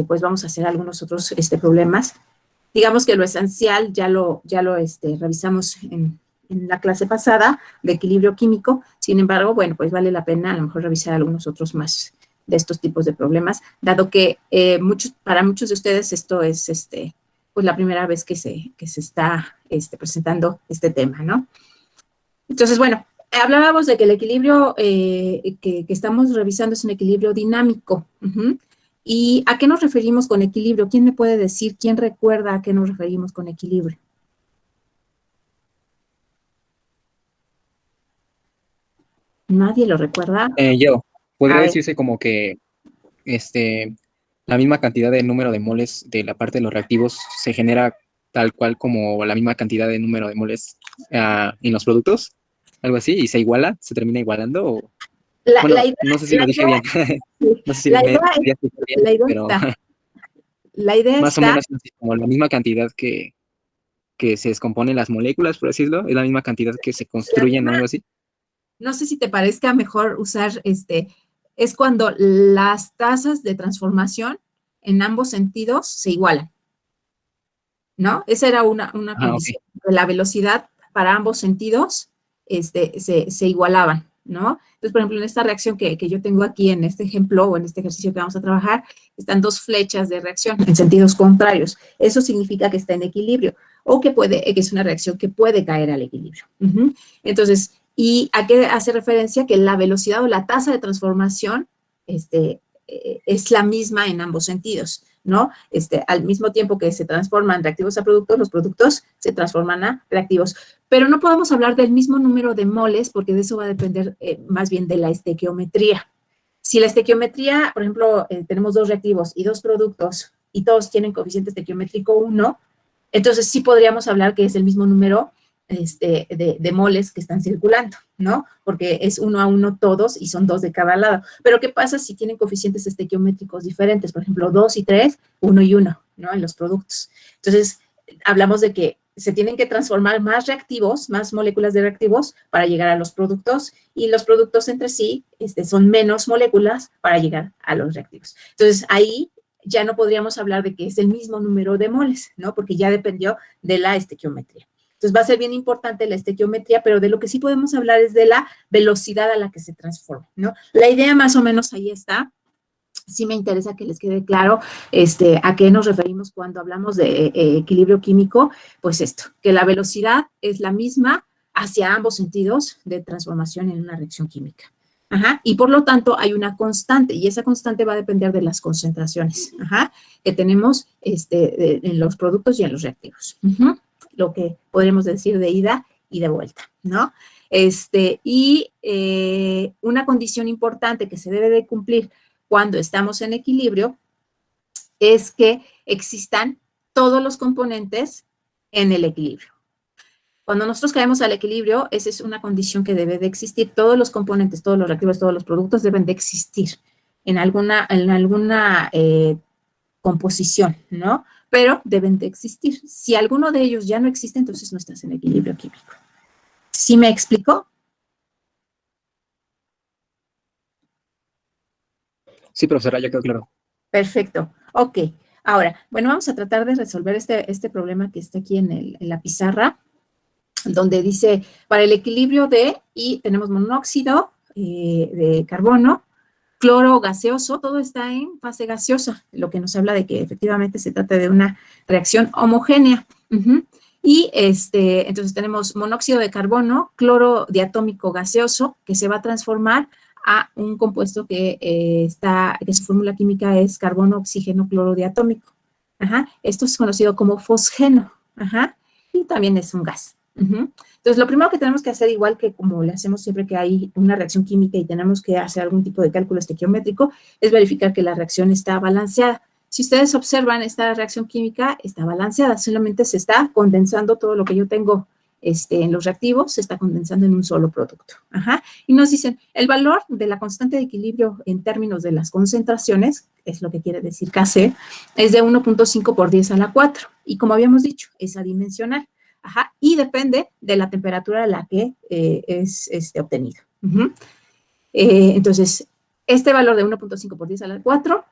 pues vamos a hacer algunos otros problemas. Digamos que lo esencial ya lo revisamos en la clase pasada de equilibrio químico. Sin embargo, bueno, pues vale la pena a lo mejor revisar algunos otros más de estos tipos de problemas, dado que para muchos de ustedes esto es pues la primera vez que se está presentando este tema, ¿no? Entonces, bueno, hablábamos de que el equilibrio que estamos revisando es un equilibrio dinámico. ¿Y a qué nos referimos con equilibrio? ¿Quién me puede decir, quién recuerda a qué nos referimos con equilibrio? ¿Nadie lo recuerda? Yo, podría A ver. decirse como que la misma cantidad de número de moles de la parte de los reactivos se genera tal cual como la misma cantidad de número de moles en los productos, algo así, y se iguala, se termina igualando. Bueno, no sé si lo dije bien, no sé si me di a explicar bien, pero la idea más o está, menos así, como la misma cantidad que se descomponen las moléculas, por así decirlo, es la misma cantidad que se construyen o algo así. no sé si te parezca mejor usar es cuando las tasas de transformación en ambos sentidos se igualan, ¿no? Esa era una Ah, ok. condición. La velocidad para ambos sentidos se igualaban, ¿no? Entonces, por ejemplo, en esta reacción que yo tengo aquí, en este ejemplo o en este ejercicio que vamos a trabajar, están dos flechas de reacción en sentidos contrarios. Eso significa que está en equilibrio o que es una reacción que puede caer al equilibrio. Entonces, ¿y a qué hace referencia? Que la velocidad o la tasa de transformación es la misma en ambos sentidos, ¿no? Al mismo tiempo que se transforman reactivos a productos, los productos se transforman a reactivos. Pero no podemos hablar del mismo número de moles porque de eso va a depender más bien de la estequiometría. Si la estequiometría, por ejemplo, tenemos dos reactivos y dos productos y todos tienen coeficiente estequiométrico 1, entonces sí podríamos hablar que es el mismo número de moles que están circulando, ¿no? Porque es 1 a 1 todos y son 2 de cada lado. Pero ¿qué pasa si tienen coeficientes estequiométricos diferentes? Por ejemplo, 2 y 3, 1 y 1, ¿no? En los productos. Entonces, hablamos de que se tienen que transformar más reactivos, más moléculas de reactivos para llegar a los productos y los productos entre sí son menos moléculas para llegar a los reactivos. Entonces, ahí ya no podríamos hablar de que es el mismo número de moles, ¿no? Porque ya dependió de la estequiometría. Entonces va a ser bien importante la estequiometría, pero de lo que sí podemos hablar es de la velocidad a la que se transforma, ¿no? La idea más o menos ahí está. Sí me interesa que les quede claro a qué nos referimos cuando hablamos de equilibrio químico, pues esto, que la velocidad es la misma hacia ambos sentidos de transformación en una reacción química. Ajá, y por lo tanto hay una constante, y esa constante va a depender de las concentraciones que tenemos en los productos y en los reactivos. Lo que podremos decir de ida y de vuelta, ¿no? Y una condición importante que se debe de cumplir cuando estamos en equilibrio es que existan todos los componentes en el equilibrio. Cuando nosotros caemos al equilibrio, esa es una condición que debe de existir. Todos los componentes, todos los reactivos, todos los productos deben de existir en alguna composición, ¿no? Pero deben de existir. Si alguno de ellos ya no existe, entonces no estás en equilibrio químico. ¿Sí me explico? Sí, profesora, ya quedó claro. Perfecto. Ok. Ahora, bueno, vamos a tratar de resolver este problema que está aquí en la pizarra, donde dice, para el equilibrio de, y tenemos monóxido de carbono, cloro gaseoso, todo está en fase gaseosa, lo que nos habla de que efectivamente se trata de una reacción homogénea. Y entonces tenemos monóxido de carbono, cloro diatómico gaseoso, que se va a transformar a un compuesto que su fórmula química es carbono, oxígeno, cloro diatómico. Esto es conocido como fosgeno. Y también es un gas. Entonces, lo primero que tenemos que hacer, igual que como le hacemos siempre que hay una reacción química y tenemos que hacer algún tipo de cálculo estequiométrico, es verificar que la reacción está balanceada. Si ustedes observan, esta reacción química está balanceada, solamente se está condensando todo lo que yo tengo en los reactivos, se está condensando en un solo producto. Y nos dicen, el valor de la constante de equilibrio en términos de las concentraciones, es lo que quiere decir Kc, es de 1.5 por 10 a la 4. Y como habíamos dicho, es adimensional. Y depende de la temperatura a la que es obtenido. Entonces, este valor de 1.5 por 10 a la 4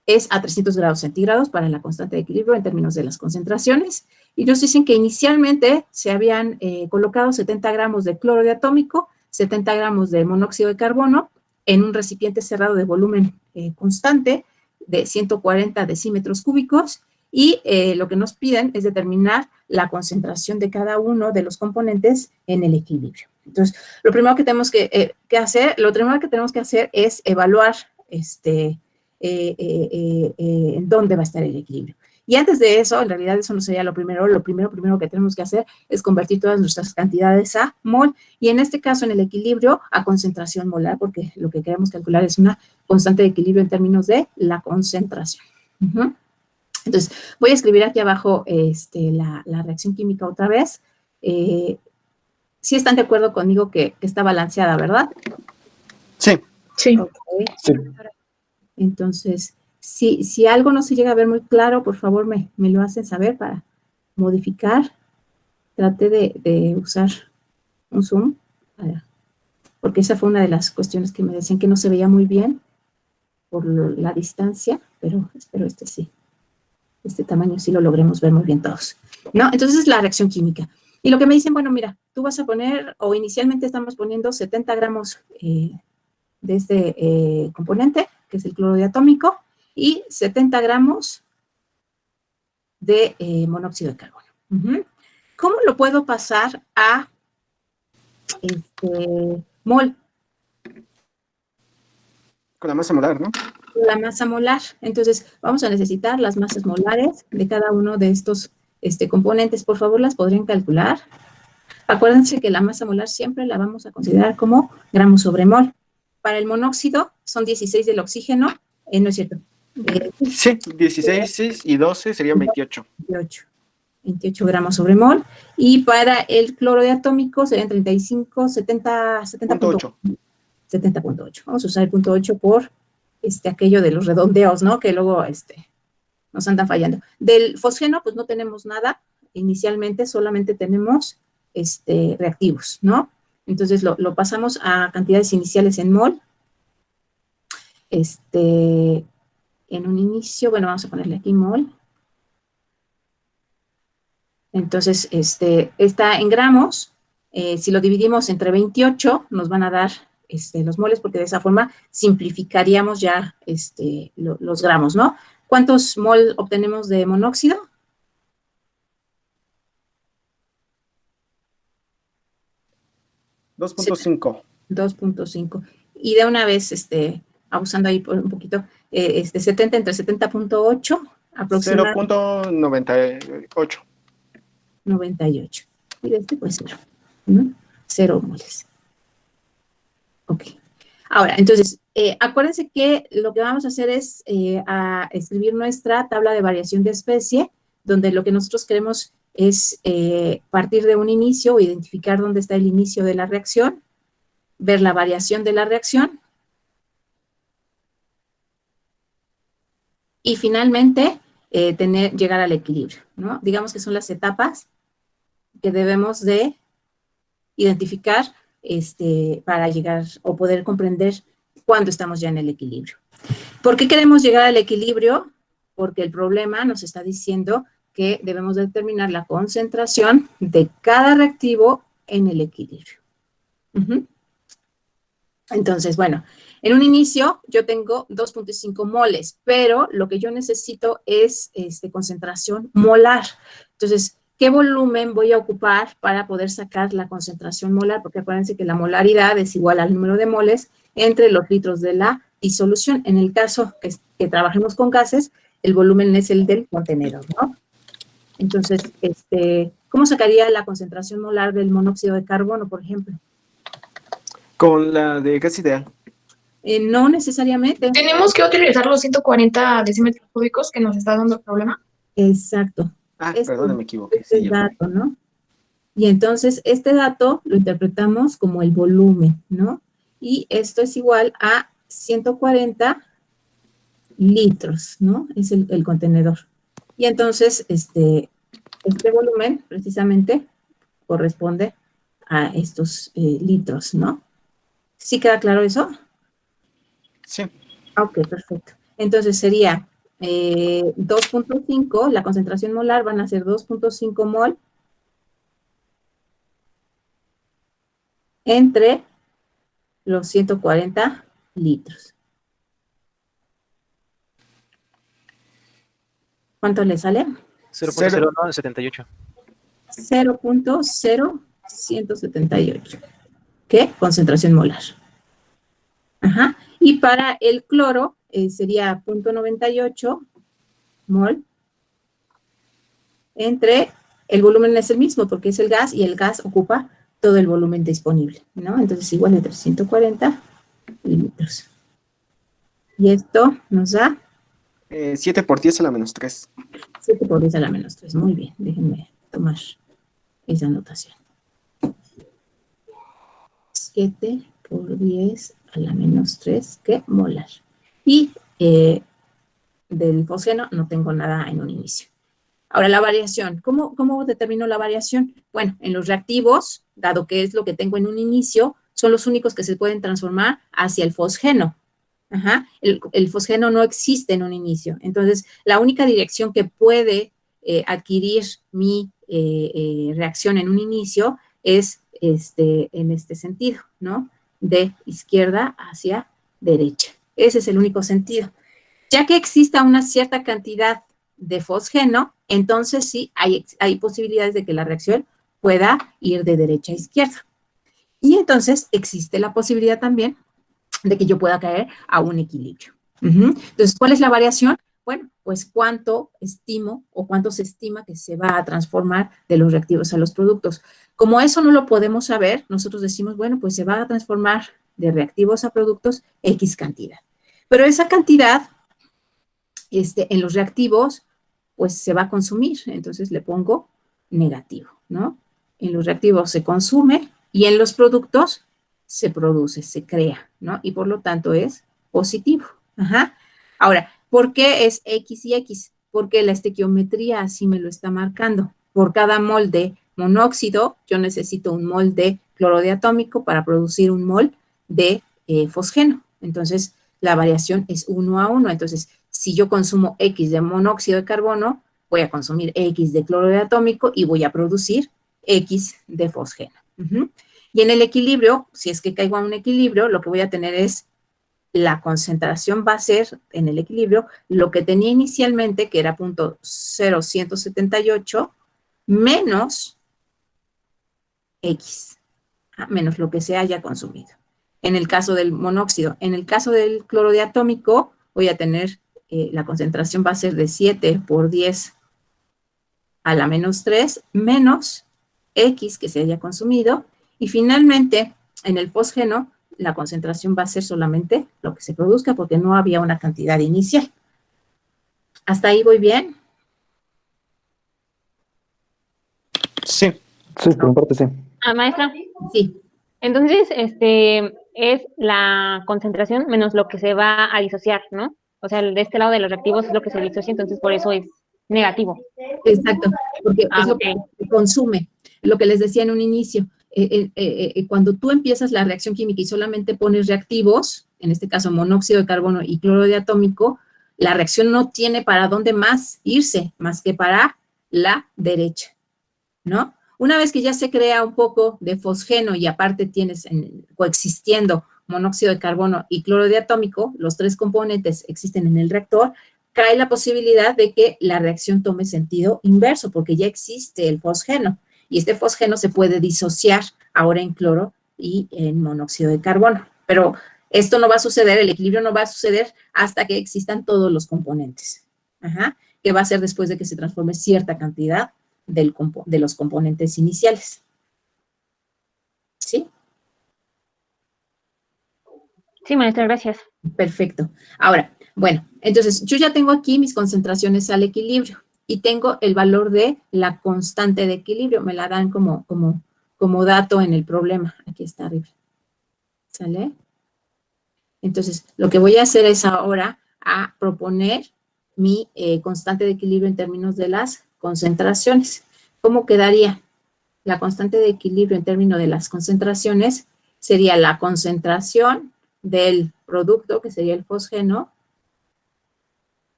es a 300 grados centígrados para la constante de equilibrio en términos de las concentraciones. Y nos dicen que inicialmente se habían colocado 70 gramos de cloro diatómico, 70 gramos de monóxido de carbono en un recipiente cerrado de volumen constante de 140 decímetros cúbicos, y lo que nos piden es determinar la concentración de cada uno de los componentes en el equilibrio. Entonces, lo primero que tenemos que hacer es evaluar en dónde va a estar el equilibrio. Y antes de eso, en realidad eso no sería lo primero que tenemos que hacer es convertir todas nuestras cantidades a mol, y en este caso en el equilibrio a concentración molar, porque lo que queremos calcular es una constante de equilibrio en términos de la concentración. Entonces, voy a escribir aquí abajo la reacción química otra vez. Sí están de acuerdo conmigo que está balanceada, ¿verdad? Sí. Sí. Okay. Sí. Entonces, si algo no se llega a ver muy claro, por favor me lo hacen saber para modificar. Trate de usar un zoom, porque esa fue una de las cuestiones que me decían que no se veía muy bien por la distancia, pero espero este tamaño sí lo logremos ver muy bien todos, ¿no? Entonces es la reacción química. Y lo que me dicen, bueno, mira, tú vas a poner, o inicialmente estamos poniendo 70 gramos de este componente, que es el cloro diatómico, y 70 gramos de monóxido de carbono. ¿Cómo lo puedo pasar a mol? Con la masa molar, ¿no? La masa molar. Entonces, vamos a necesitar las masas molares de cada uno de estos componentes. Por favor, ¿las podrían calcular? Acuérdense que la masa molar siempre la vamos a considerar como gramos sobre mol. Para el monóxido son 16 del oxígeno, no es cierto. Sí, 16 y 12 serían 28. 28 gramos sobre mol. Y para el cloro diatómico serían 35, 70.8. 70.8. Vamos a usar el punto 8 por aquello de los redondeos, ¿no? Que luego nos andan fallando. Del fosgeno, pues no tenemos nada. Inicialmente solamente tenemos reactivos, ¿no? Entonces lo pasamos a cantidades iniciales en mol. En un inicio, bueno, vamos a ponerle aquí mol. Entonces, está en gramos. Si lo dividimos entre 28, nos van a dar los moles, porque de esa forma simplificaríamos ya los gramos, ¿no? ¿Cuántos mol obtenemos de monóxido? 2.5. 2.5. Y de una vez, abusando ahí por un poquito, 70 entre 70.8, aproximadamente. 0.98. 98. Y pues 0. ¿No? 0 moles. Ok. Ahora, entonces, acuérdense que lo que vamos a hacer es a escribir nuestra tabla de variación de especie, donde lo que nosotros queremos es partir de un inicio o identificar dónde está el inicio de la reacción, ver la variación de la reacción y finalmente llegar al equilibrio, ¿no? Digamos que son las etapas que debemos de identificar para llegar o poder comprender cuándo estamos ya en el equilibrio. ¿Por qué queremos llegar al equilibrio? Porque el problema nos está diciendo que debemos determinar la concentración de cada reactivo en el equilibrio. Entonces, bueno, en un inicio yo tengo 2.5 moles, pero lo que yo necesito es concentración molar. Entonces, ¿qué volumen voy a ocupar para poder sacar la concentración molar? Porque acuérdense que la molaridad es igual al número de moles entre los litros de la disolución. En el caso que trabajemos con gases, el volumen es el del contenedor, ¿no? Entonces, ¿cómo sacaría la concentración molar del monóxido de carbono, por ejemplo? Con la de gas ideal. No necesariamente. Tenemos que utilizar los 140 decímetros cúbicos que nos está dando el problema. Exacto. Perdón, me equivoqué. Este es dato, ¿no? Y entonces, este dato lo interpretamos como el volumen, ¿no? Y esto es igual a 140 litros, ¿no? Es el contenedor. Y entonces, este volumen, precisamente, corresponde a estos litros, ¿no? ¿Sí queda claro eso? Sí. Ok, perfecto. Entonces sería 2.5, la concentración molar van a ser 2.5 mol entre los 140 litros. ¿Cuánto le sale? 0.0978. 0.0178. ¿Qué? Concentración molar. Ajá. Y para el cloro sería 0.98 mol entre, el volumen es el mismo porque es el gas y el gas ocupa todo el volumen disponible, ¿no? Entonces igual entre 140 litros. Y esto nos da 7 por 10 a la menos 3. 7 por 10 a la menos 3. Muy bien, déjenme tomar esa anotación. 7 por 10 a la menos 3, ¿qué? Molar. Y del fosgeno no tengo nada en un inicio. Ahora, la variación. ¿Cómo determino la variación? Bueno, en los reactivos, dado que es lo que tengo en un inicio, son los únicos que se pueden transformar hacia el fosgeno. Ajá. El fosgeno no existe en un inicio. Entonces, la única dirección que puede adquirir mi reacción en un inicio es en este sentido, ¿no? De izquierda hacia derecha. Ese es el único sentido. Ya que exista una cierta cantidad de fosgeno, entonces sí hay posibilidades de que la reacción pueda ir de derecha a izquierda. Y entonces existe la posibilidad también de que yo pueda caer a un equilibrio. Entonces, ¿cuál es la variación? Bueno, pues cuánto estimo o cuánto se estima que se va a transformar de los reactivos a los productos. Como eso no lo podemos saber, nosotros decimos, bueno, pues se va a transformar de reactivos a productos X cantidad. Pero esa cantidad en los reactivos, pues se va a consumir. Entonces le pongo negativo, ¿no? En los reactivos se consume y en los productos se produce, se crea, ¿no? Y por lo tanto es positivo. Ajá. Ahora, ¿por qué es X y X? Porque la estequiometría así me lo está marcando. Por cada mol de monóxido, yo necesito un mol de cloro diatómico para producir un mol de fosgeno. Entonces, la variación es 1 a 1. Entonces, si yo consumo X de monóxido de carbono, voy a consumir X de cloro diatómico y voy a producir X de fosgeno. Y en el equilibrio, si es que caigo a un equilibrio, lo que voy a tener es la concentración va a ser en el equilibrio lo que tenía inicialmente, que era 0.0178 menos X, menos lo que se haya consumido. En el caso del monóxido, en el caso del cloro diatómico, voy a tener la concentración va a ser de 7 por 10 a la menos 3 menos X que se haya consumido. Y finalmente, en el fosgeno, la concentración va a ser solamente lo que se produzca porque no había una cantidad inicial. ¿Hasta ahí voy bien? Sí. Sí, por un parte sí. Maestra, Sí. entonces, es la concentración menos lo que se va a disociar, ¿no? O sea, de este lado de los reactivos es lo que se disocia, entonces por eso es negativo. Exacto, porque es lo que Ok. se consume, lo que les decía en un inicio. Cuando tú empiezas la reacción química y solamente pones reactivos, en este caso monóxido de carbono y cloro diatómico, la reacción no tiene para dónde más irse, más que para la derecha, ¿no? Una vez que ya se crea un poco de fosgeno y aparte tienes coexistiendo monóxido de carbono y cloro diatómico, los tres componentes existen en el reactor, cae la posibilidad de que la reacción tome sentido inverso, porque ya existe el fosgeno, y este fosgeno se puede disociar ahora en cloro y en monóxido de carbono. Pero esto no va a suceder, el equilibrio no va a suceder hasta que existan todos los componentes. Ajá. Que va a ser después de que se transforme cierta cantidad de los componentes iniciales. ¿Sí? Sí, maestra, gracias. Perfecto. Ahora, bueno, entonces yo ya tengo aquí mis concentraciones al equilibrio y tengo el valor de la constante de equilibrio. Me la dan como dato en el problema. Aquí está arriba. ¿Sale? Entonces, lo que voy a hacer es ahora a proponer mi constante de equilibrio en términos de las concentraciones. ¿Cómo quedaría? La constante de equilibrio en términos de las concentraciones sería la concentración del producto, que sería el fosgeno,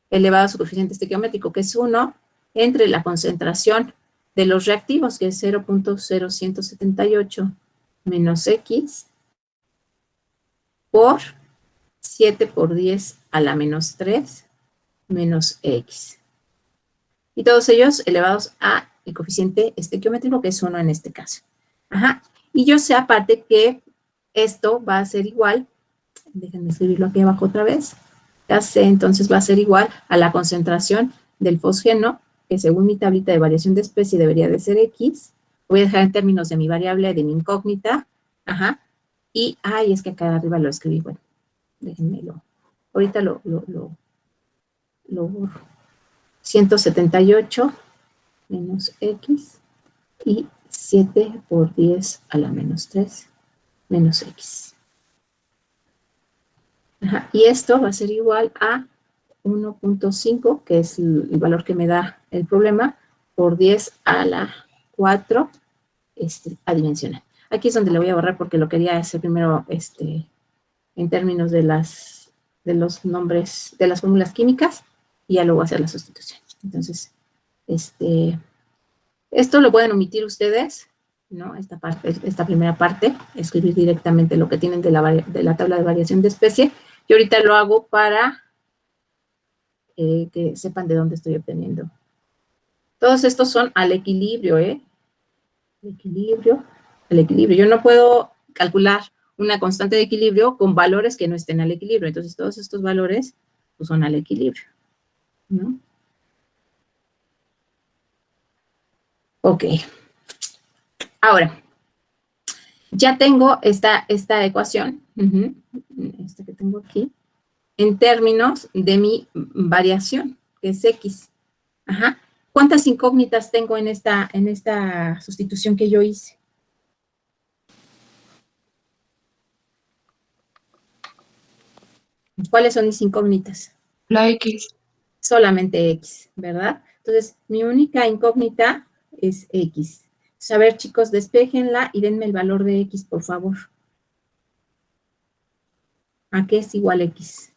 elevado a su coeficiente estequiométrico, que es 1, entre la concentración de los reactivos, que es 0.0178 menos X, por 7 por 10 a la menos 3 menos X. Y todos ellos elevados a el coeficiente estequiométrico, que es 1 en este caso. Ajá. Y yo sé aparte que esto va a ser igual, déjenme escribirlo aquí abajo otra vez, ya sé, entonces va a ser igual a la concentración del fosgeno, que según mi tablita de variación de especie debería de ser X. Voy a dejar en términos de mi variable, de mi incógnita. Ajá. Y, ay, es que acá arriba lo escribí, bueno, déjenmelo. Ahorita lo borro. 178 menos X y 7 por 10 a la menos 3 menos X. Ajá. Y esto va a ser igual a 1.5, que es el valor que me da el problema, por 10 a la 4 adimensional. Aquí es donde le voy a borrar porque lo quería hacer primero en términos de los nombres, de las fórmulas químicas, y ya luego hacer la sustitución. Entonces, esto lo pueden omitir ustedes, ¿no? Esta primera parte, escribir directamente lo que tienen de la tabla de variación de especie. Yo ahorita lo hago para que sepan de dónde estoy obteniendo. Todos estos son al equilibrio, ¿eh? Al equilibrio. Yo no puedo calcular una constante de equilibrio con valores que no estén al equilibrio. Entonces, todos estos valores pues, son al equilibrio, ¿no? Ok. Ahora, ya tengo esta ecuación, esta que tengo aquí, en términos de mi variación, que es X. Ajá. ¿Cuántas incógnitas tengo en esta sustitución que yo hice? ¿Cuáles son mis incógnitas? La X. Solamente X, ¿verdad? Entonces, mi única incógnita es X. Entonces, a ver, chicos, despéjenla y denme el valor de X, por favor. ¿A qué es igual X?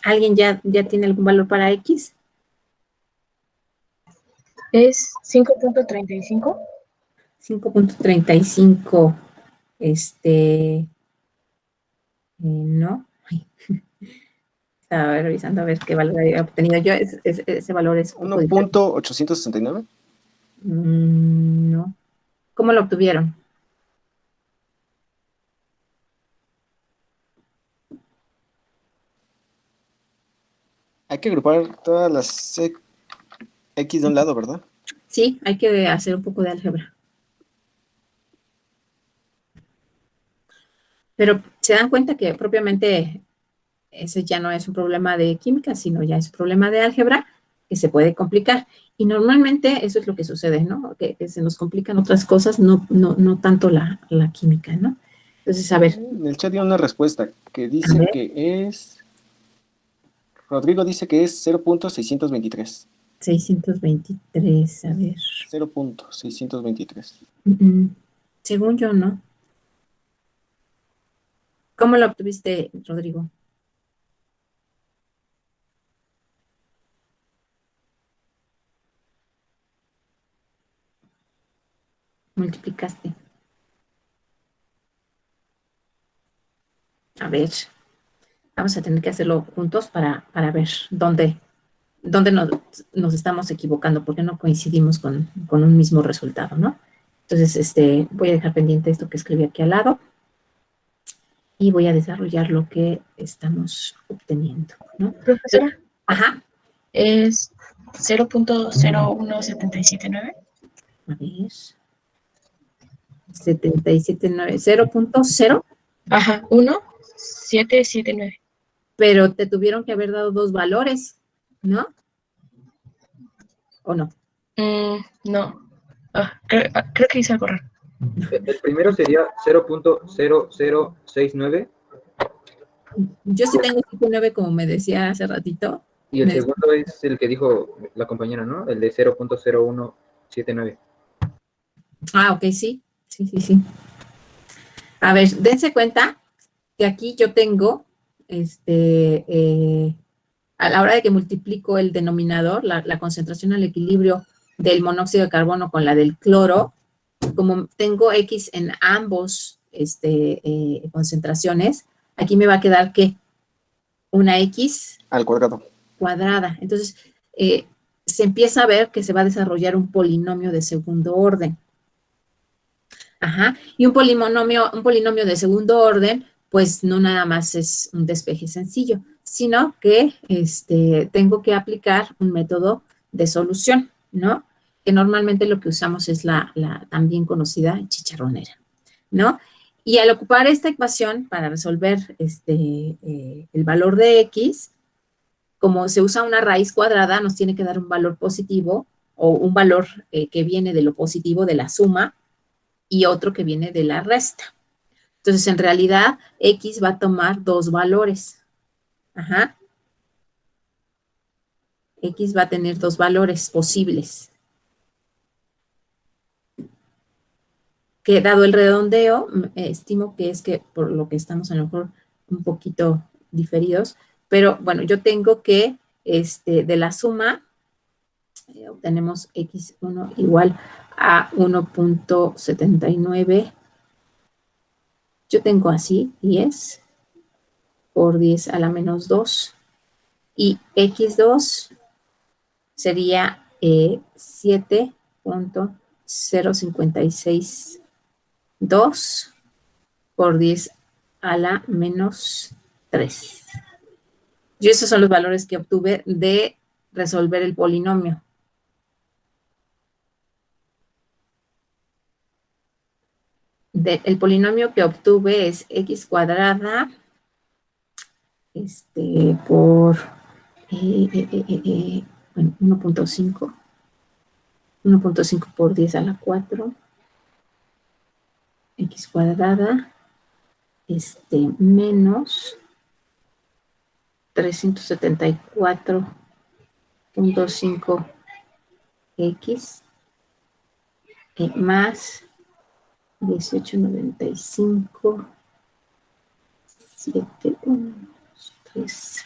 ¿Alguien ya tiene algún valor para X? Es 5.35. 5.35. No. Ay, estaba revisando a ver qué valor había obtenido yo. Ese valor es un poco diferente. 1.869. No. ¿Cómo lo obtuvieron? Hay que agrupar todas las X de un lado, ¿verdad? Sí, hay que hacer un poco de álgebra. Pero se dan cuenta que propiamente ese ya no es un problema de química, sino ya es un problema de álgebra que se puede complicar. Y normalmente eso es lo que sucede, ¿no? Que se nos complican otras cosas, no tanto la química, ¿no? Entonces, a ver. En el chat dio una respuesta que A dice ver. que es... Rodrigo dice que es 0.623. 623, a ver. 0.623. Según yo, ¿no? ¿Cómo lo obtuviste, Rodrigo? multiplicaste. A ver, vamos a tener que hacerlo juntos para ver dónde nos estamos equivocando, porque no coincidimos con un mismo resultado, ¿no? Entonces, voy a dejar pendiente esto que escribí aquí al lado y voy a desarrollar lo que estamos obteniendo, ¿no? Profesora, Ajá. es 0.01779. A ver. 77.9, 0.0, Ajá, 1.779. pero te tuvieron que haber dado dos valores, ¿no? ¿O no? No. Creo que hice algo raro. El primero sería 0.0069 Yo sí tengo 9 como me decía hace ratito. y el segundo es el que dijo la compañera, ¿no? El de 0.0179. Ah, ok, sí. Sí. A ver, dense cuenta que aquí yo tengo, a la hora de que multiplico el denominador, la concentración al equilibrio del monóxido de carbono con la del cloro, como tengo X en ambos concentraciones, aquí me va a quedar ¿qué? Una X Al cuadrado. cuadrada. Entonces, se empieza a ver que se va a desarrollar un polinomio de segundo orden. Ajá. Y un polinomio de segundo orden, pues no nada más es un despeje sencillo, sino que tengo que aplicar un método de solución, ¿no? Que normalmente lo que usamos es la también conocida chicharronera, ¿no? Y al ocupar esta ecuación para resolver el valor de X, como se usa una raíz cuadrada, nos tiene que dar un valor positivo o un valor que viene de lo positivo de la suma y otro que viene de la resta. Entonces, en realidad, X va a tomar dos valores. Ajá. X va a tener dos valores posibles. Que dado el redondeo, estimo que es que por lo que estamos a lo mejor un poquito diferidos, pero bueno, yo tengo que de la suma obtenemos X1 igual a 1.79. Yo tengo así 10 por 10 a la menos 2 y X2 sería 7.0562 por 10 a la menos 3. Y esos son los valores que obtuve de resolver el polinomio. El polinomio que obtuve es X cuadrada por bueno, 1.5. 1.5 por 10 a la 4. X cuadrada menos 374.5 X más 1895, 7, 1, 3,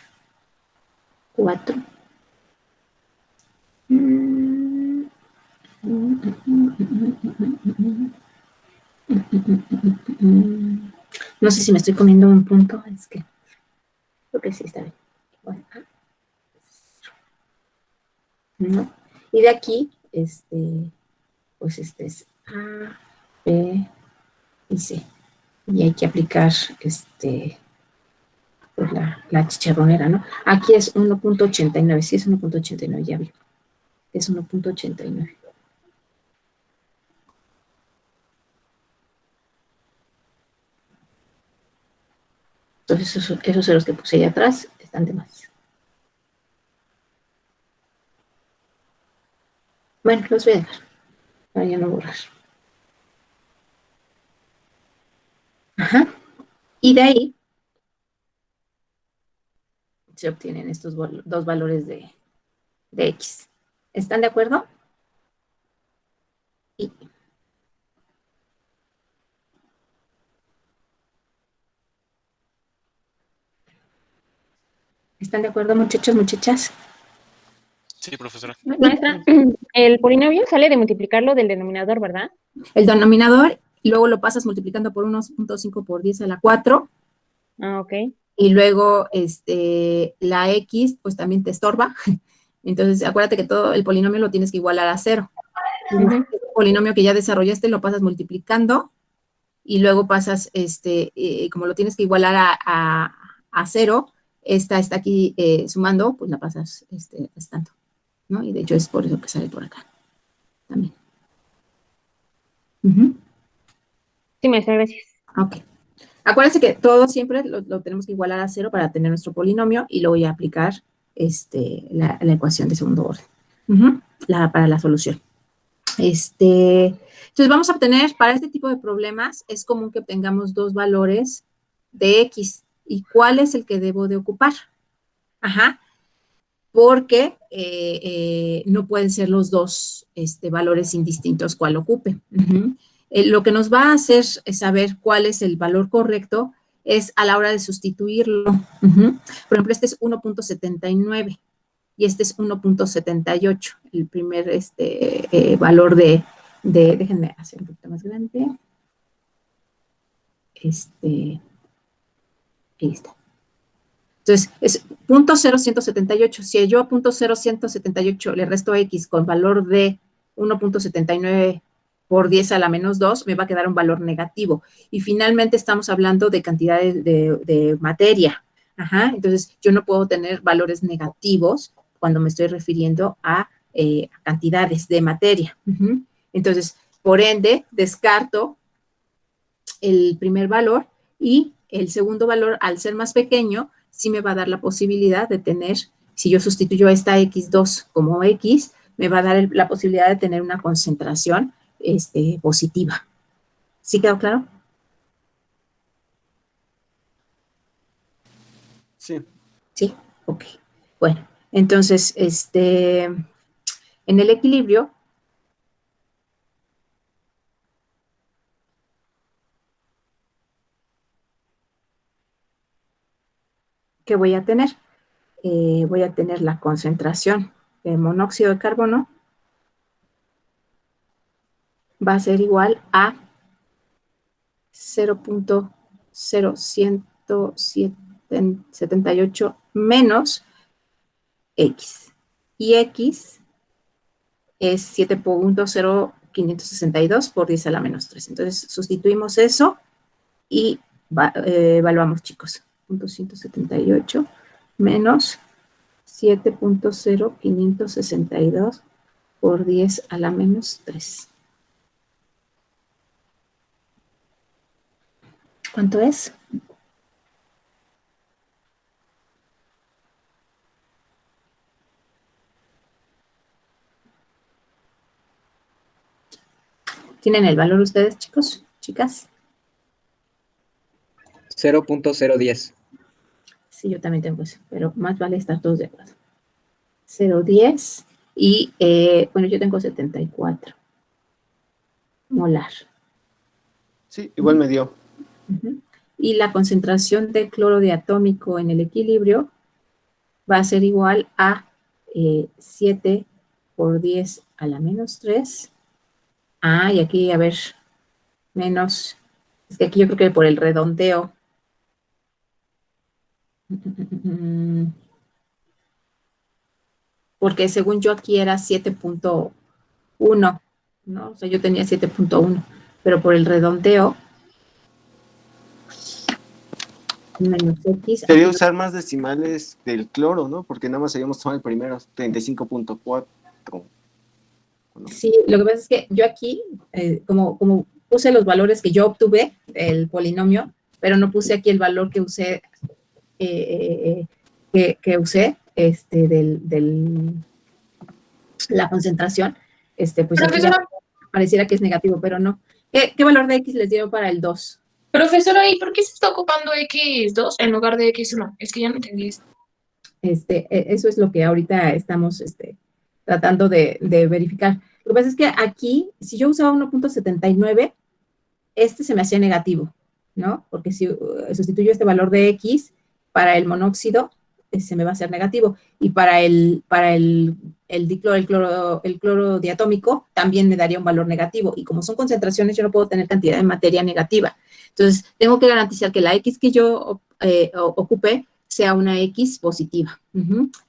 4. No sé si me estoy comiendo un punto, es que creo que sí está bien. Bueno, ¿no? Y de aquí, pues es A, B y C. Y hay que aplicar pues la chicharronera, ¿no? Aquí es 1.89, sí es 1.89, ya vi. Es 1.89. Entonces, esos ceros que puse ahí atrás están de más. Bueno, los voy a dejar para ya no borrar. Ajá. Y de ahí se obtienen estos dos valores de X. ¿Están de acuerdo? Y ¿están de acuerdo, muchachos, muchachas? Sí, profesora. Maestra, el polinomio sale de multiplicarlo del denominador, ¿verdad? El denominador, luego lo pasas multiplicando por 1.5 por 10 a la 4, Ah, ok. y luego la X, pues también te estorba. Entonces, acuérdate que todo el polinomio lo tienes que igualar a 0. Ujú. El polinomio que ya desarrollaste lo pasas multiplicando y luego pasas, como lo tienes que igualar a 0, esta está aquí sumando, pues la pasas restando, ¿no? Y de hecho es por eso que sale por acá también. Ujú. Sí, maestra, gracias. Ok. Acuérdense que todo siempre lo tenemos que igualar a 0 para tener nuestro polinomio y luego ya aplicar la ecuación de segundo orden. Ujú. Para la solución. Entonces vamos a obtener, para este tipo de problemas, es común que obtengamos dos valores de X. ¿Y cuál es el que debo de ocupar? Ajá, porque no pueden ser los dos valores indistintos cuál ocupe. Ujú. Lo que nos va a hacer saber cuál es el valor correcto es a la hora de sustituirlo. Ujú. Por ejemplo, este es 1.79 y este es 1.78, el primer valor déjenme hacer un poquito más grande. Ahí está. Entonces, es 0.0178. Si yo a 0.0178 le resto X con valor de 1.79 por 10 a la menos 2, me va a quedar un valor negativo. Y finalmente estamos hablando de cantidades de materia. Ajá, entonces, yo no puedo tener valores negativos cuando me estoy refiriendo a cantidades de materia. Ujú. Entonces, por ende, descarto el primer valor y el segundo valor, al ser más pequeño, sí me va a dar la posibilidad de tener, si yo sustituyo esta X2 como X, me va a dar la posibilidad de tener una concentración positiva. ¿Sí quedó claro? Sí. Sí, ok. Bueno, entonces, en el equilibrio, ¿qué voy a tener? Voy a tener la concentración de monóxido de carbono va a ser igual a 0.0178 menos X. Y X es 7.0562 por 10 a la menos 3. Entonces, sustituimos eso y evaluamos, chicos. 0.178 menos 7.0562 por 10 a la menos 3. ¿Cuánto es? ¿Tienen el valor ustedes, chicos? ¿Chicas? 0.010. Sí, yo también tengo eso, pero más vale estar todos de acuerdo. 0.10 y, bueno, yo tengo 74 molar. Sí, igual me dio. Uh-huh. Y la concentración de cloro diatómico en el equilibrio va a ser igual a 7 por 10 a la menos 3. Ah, y aquí, a ver, menos, es que aquí yo creo que por el redondeo. Porque según yo aquí era 7.1, ¿no? O sea, yo tenía 7.1, pero por el redondeo, menos X. Quería usar más decimales del cloro, ¿no? Porque nada más habíamos tomado el primero, 35.4. ¿no? Sí, lo que pasa es que yo aquí, como puse los valores que yo obtuve, el polinomio, pero no puse aquí el valor que usé, la concentración, pues aquí ya Profesora, pareciera que es negativo, pero no. ¿Qué valor de X les dieron para el 2? profesora, ¿y por qué se está ocupando X2 en lugar de X1? Es que ya no entendí eso. Eso es lo que ahorita estamos tratando de verificar. Lo que pasa es que aquí, si yo usaba 1.79, se me hacía negativo, ¿no? Porque si sustituyo este valor de X para el monóxido, se me va a hacer negativo. Y para el dicloro, el cloro diatómico también me daría un valor negativo. Y como son concentraciones, yo no puedo tener cantidad de materia negativa. Entonces, tengo que garantizar que la X que yo ocupe sea una X positiva.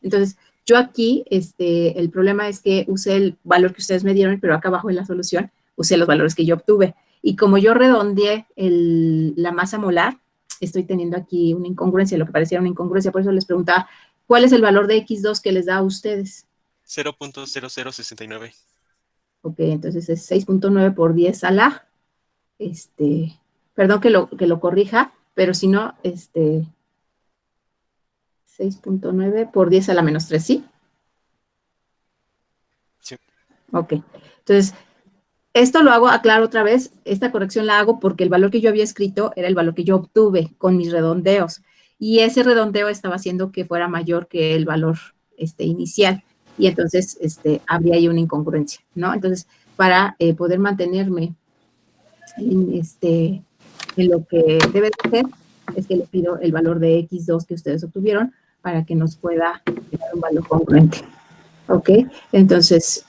Entonces, yo aquí, el problema es que usé el valor que ustedes me dieron, pero acá abajo en la solución usé los valores que yo obtuve. Y como yo redondeé la masa molar, estoy teniendo aquí una incongruencia, lo que pareciera una incongruencia. Por eso les preguntaba, ¿cuál es el valor de X2 que les da a ustedes? 0.0069. Ok, entonces es 6.9 por 10 a la, perdón que lo corrija, pero si no, 6.9 por 10 a la menos 3, ¿sí? Sí. Ok, entonces, esto lo hago, aclaro otra vez, esta corrección la hago porque el valor que yo había escrito era el valor que yo obtuve con mis redondeos, y ese redondeo estaba haciendo que fuera mayor que el valor inicial, y entonces habría ahí una incongruencia, ¿no? Entonces, para poder mantenerme en lo que debe de ser, es que le pido el valor de X2 que ustedes obtuvieron para que nos pueda dar un valor congruente. ¿Ok? Entonces,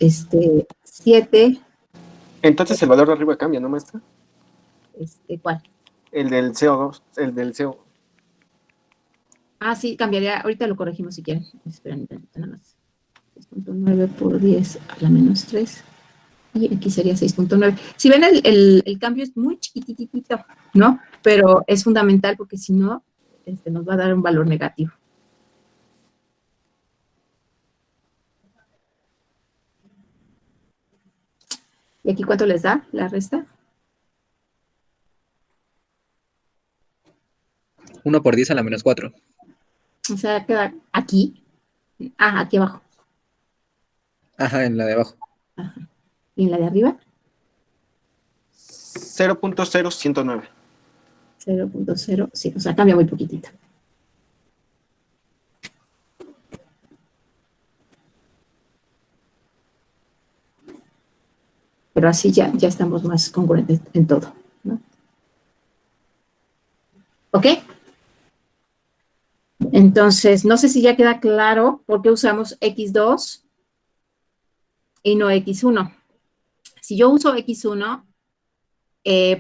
7. Entonces el valor de arriba cambia, ¿no, maestra? ¿Cuál? El del CO2, el del CO. Ah, sí, cambiaría. Ahorita lo corregimos si quieren. Esperen, nada más. 6.9 por 10 a la menos 3. Y aquí sería 6.9. Si ven, el cambio es muy chiquititito, ¿no? Pero es fundamental porque si no, nos va a dar un valor negativo. ¿Y aquí cuánto les da la resta? 1 por 10 a la menos 4. O sea, queda aquí. Ah, aquí abajo. Ajá, en la de abajo. Ajá. ¿Y en la de arriba? 0.0109. 0.0, sí, o sea, cambia muy poquitito. Pero así ya estamos más congruentes en todo, ¿no? ¿Ok? Entonces, no sé si ya queda claro por qué usamos X2 y no X1. Si yo uso X1,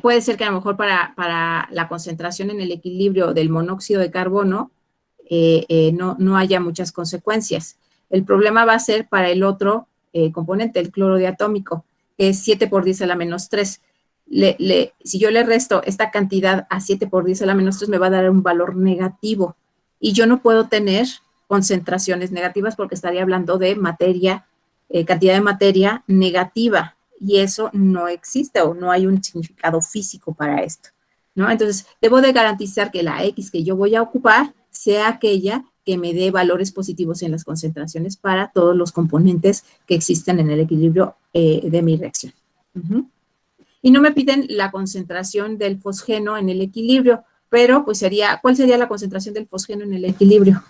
puede ser que a lo mejor para la concentración en el equilibrio del monóxido de carbono no haya muchas consecuencias. El problema va a ser para el otro componente, el cloro diatómico, que es 7 por 10 a la menos 3. Si yo le resto esta cantidad a 7 por 10 a la menos 3, me va a dar un valor negativo. Y yo no puedo tener concentraciones negativas porque estaría hablando de materia, cantidad de materia negativa. Y eso no existe o no hay un significado físico para esto, ¿no? Entonces, debo de garantizar que la X que yo voy a ocupar sea aquella que me dé valores positivos en las concentraciones para todos los componentes que existen en el equilibrio de mi reacción. Y no me piden la concentración del fosgeno en el equilibrio, pero pues ¿cuál sería la concentración del fosgeno en el equilibrio?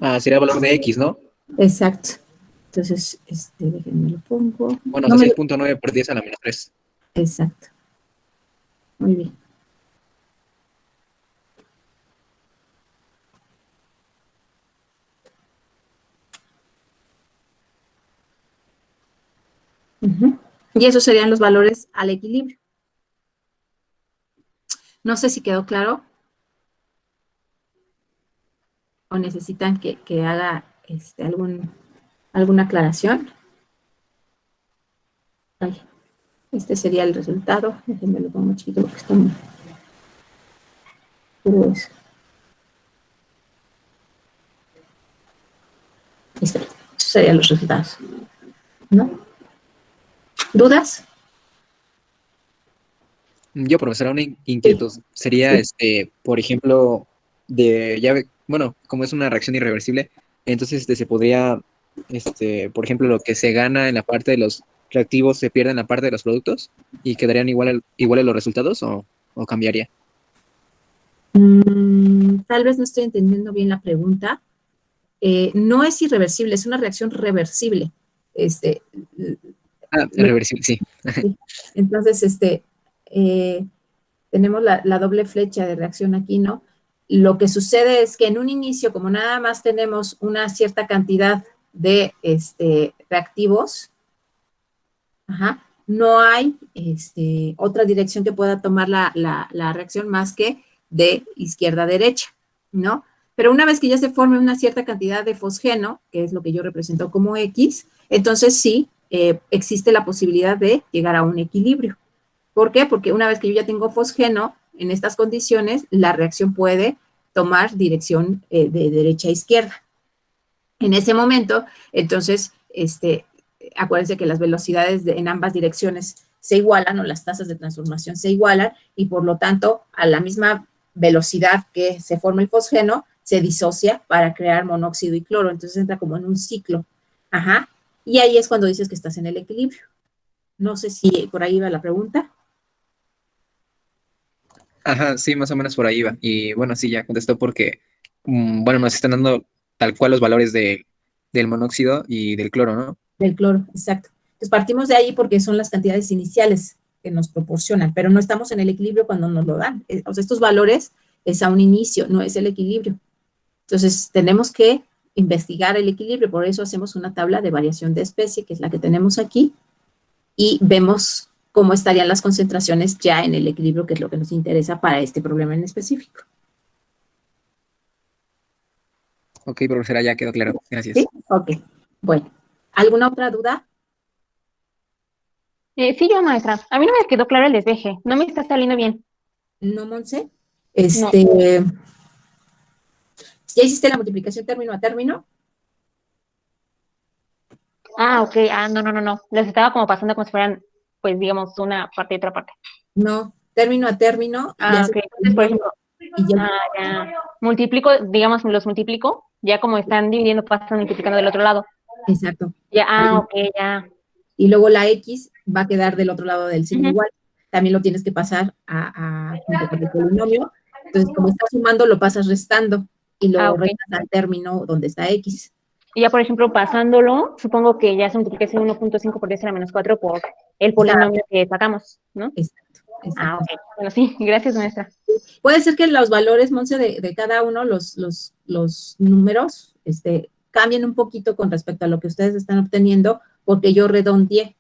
Ah, sería el valor de X, ¿no? Exacto. Entonces, déjenme lo pongo. Bueno, No 6.9 por 10 a la menos 3. Exacto. Muy bien. Y esos serían los valores al equilibrio. No sé si quedó claro o necesitan que haga alguna aclaración. Ay, este sería el resultado. Déjenme lo pongo chiquito porque está muy grueso. Listo. Esos serían los resultados, ¿no? ¿Dudas? Yo, profesora, una inquietud. Sería, por ejemplo, bueno, como es una reacción irreversible, entonces se podría, por ejemplo, lo que se gana en la parte de los reactivos se pierde en la parte de los productos y quedarían iguales los resultados o cambiaría. Tal vez no estoy entendiendo bien la pregunta. No es irreversible, es una reacción reversible. Reversible, sí. Sí. Entonces, tenemos la doble flecha de reacción aquí, ¿no? Lo que sucede es que en un inicio, como nada más tenemos una cierta cantidad de reactivos, no hay otra dirección que pueda tomar la reacción más que de izquierda a derecha, ¿no? Pero una vez que ya se forme una cierta cantidad de fosgeno, que es lo que yo represento como X, entonces sí existe la posibilidad de llegar a un equilibrio. ¿Por qué? Porque una vez que yo ya tengo fosgeno, en estas condiciones, la reacción puede tomar dirección de derecha a izquierda. En ese momento, entonces, acuérdense que las velocidades en ambas direcciones se igualan o las tasas de transformación se igualan y por lo tanto, a la misma velocidad que se forma el fosgeno, se disocia para crear monóxido y cloro. Entonces entra como en un ciclo. Ajá. Y ahí es cuando dices que estás en el equilibrio. No sé si por ahí va la pregunta. Ajá, sí, más o menos por ahí va. Y bueno, sí, ya contestó porque, bueno, nos están dando tal cual los valores del monóxido y del cloro, ¿no? Del cloro, exacto. Entonces partimos de ahí porque son las cantidades iniciales que nos proporcionan, pero no estamos en el equilibrio cuando nos lo dan. O sea, estos valores es a un inicio, no es el equilibrio. Entonces tenemos que investigar el equilibrio, por eso hacemos una tabla de variación de especie, que es la que tenemos aquí, y vemos cómo estarían las concentraciones ya en el equilibrio, que es lo que nos interesa para este problema en específico. Ok, profesora, ya quedó claro. Gracias. ¿Sí? Ok. Bueno, ¿alguna otra duda? Sí, yo, maestra. A mí no me quedó claro el despeje. No me está saliendo bien. No, Monse. No. ¿Ya hiciste la multiplicación término a término? Ah, ok. Ah, no. Les estaba como pasando como si fueran, pues, digamos, una parte y otra parte. No, término a término. Ah, ok. Entonces, por ejemplo, Y ya, ya. Multiplico, digamos, los multiplico. Ya como están dividiendo, pasan multiplicando del otro lado. exacto. Ya, ok, ya. Y luego la X va a quedar del otro lado del signo Ujú. igual. También lo tienes que pasar junto con el polinomio. Entonces, como estás sumando, lo pasas restando y Ah, lo ok. restas al término donde está X. Y ya, por ejemplo, pasándolo, supongo que ya se multiplica ese 1.5 por 10 a la menos 4 por el polinomio que sacamos, ¿no? Exacto, Ah, exacto. ok. Bueno, sí, gracias, maestra. Puede ser que los valores, Monse, de cada uno, los números, cambien un poquito con respecto a lo que ustedes están obteniendo, porque yo redondeé,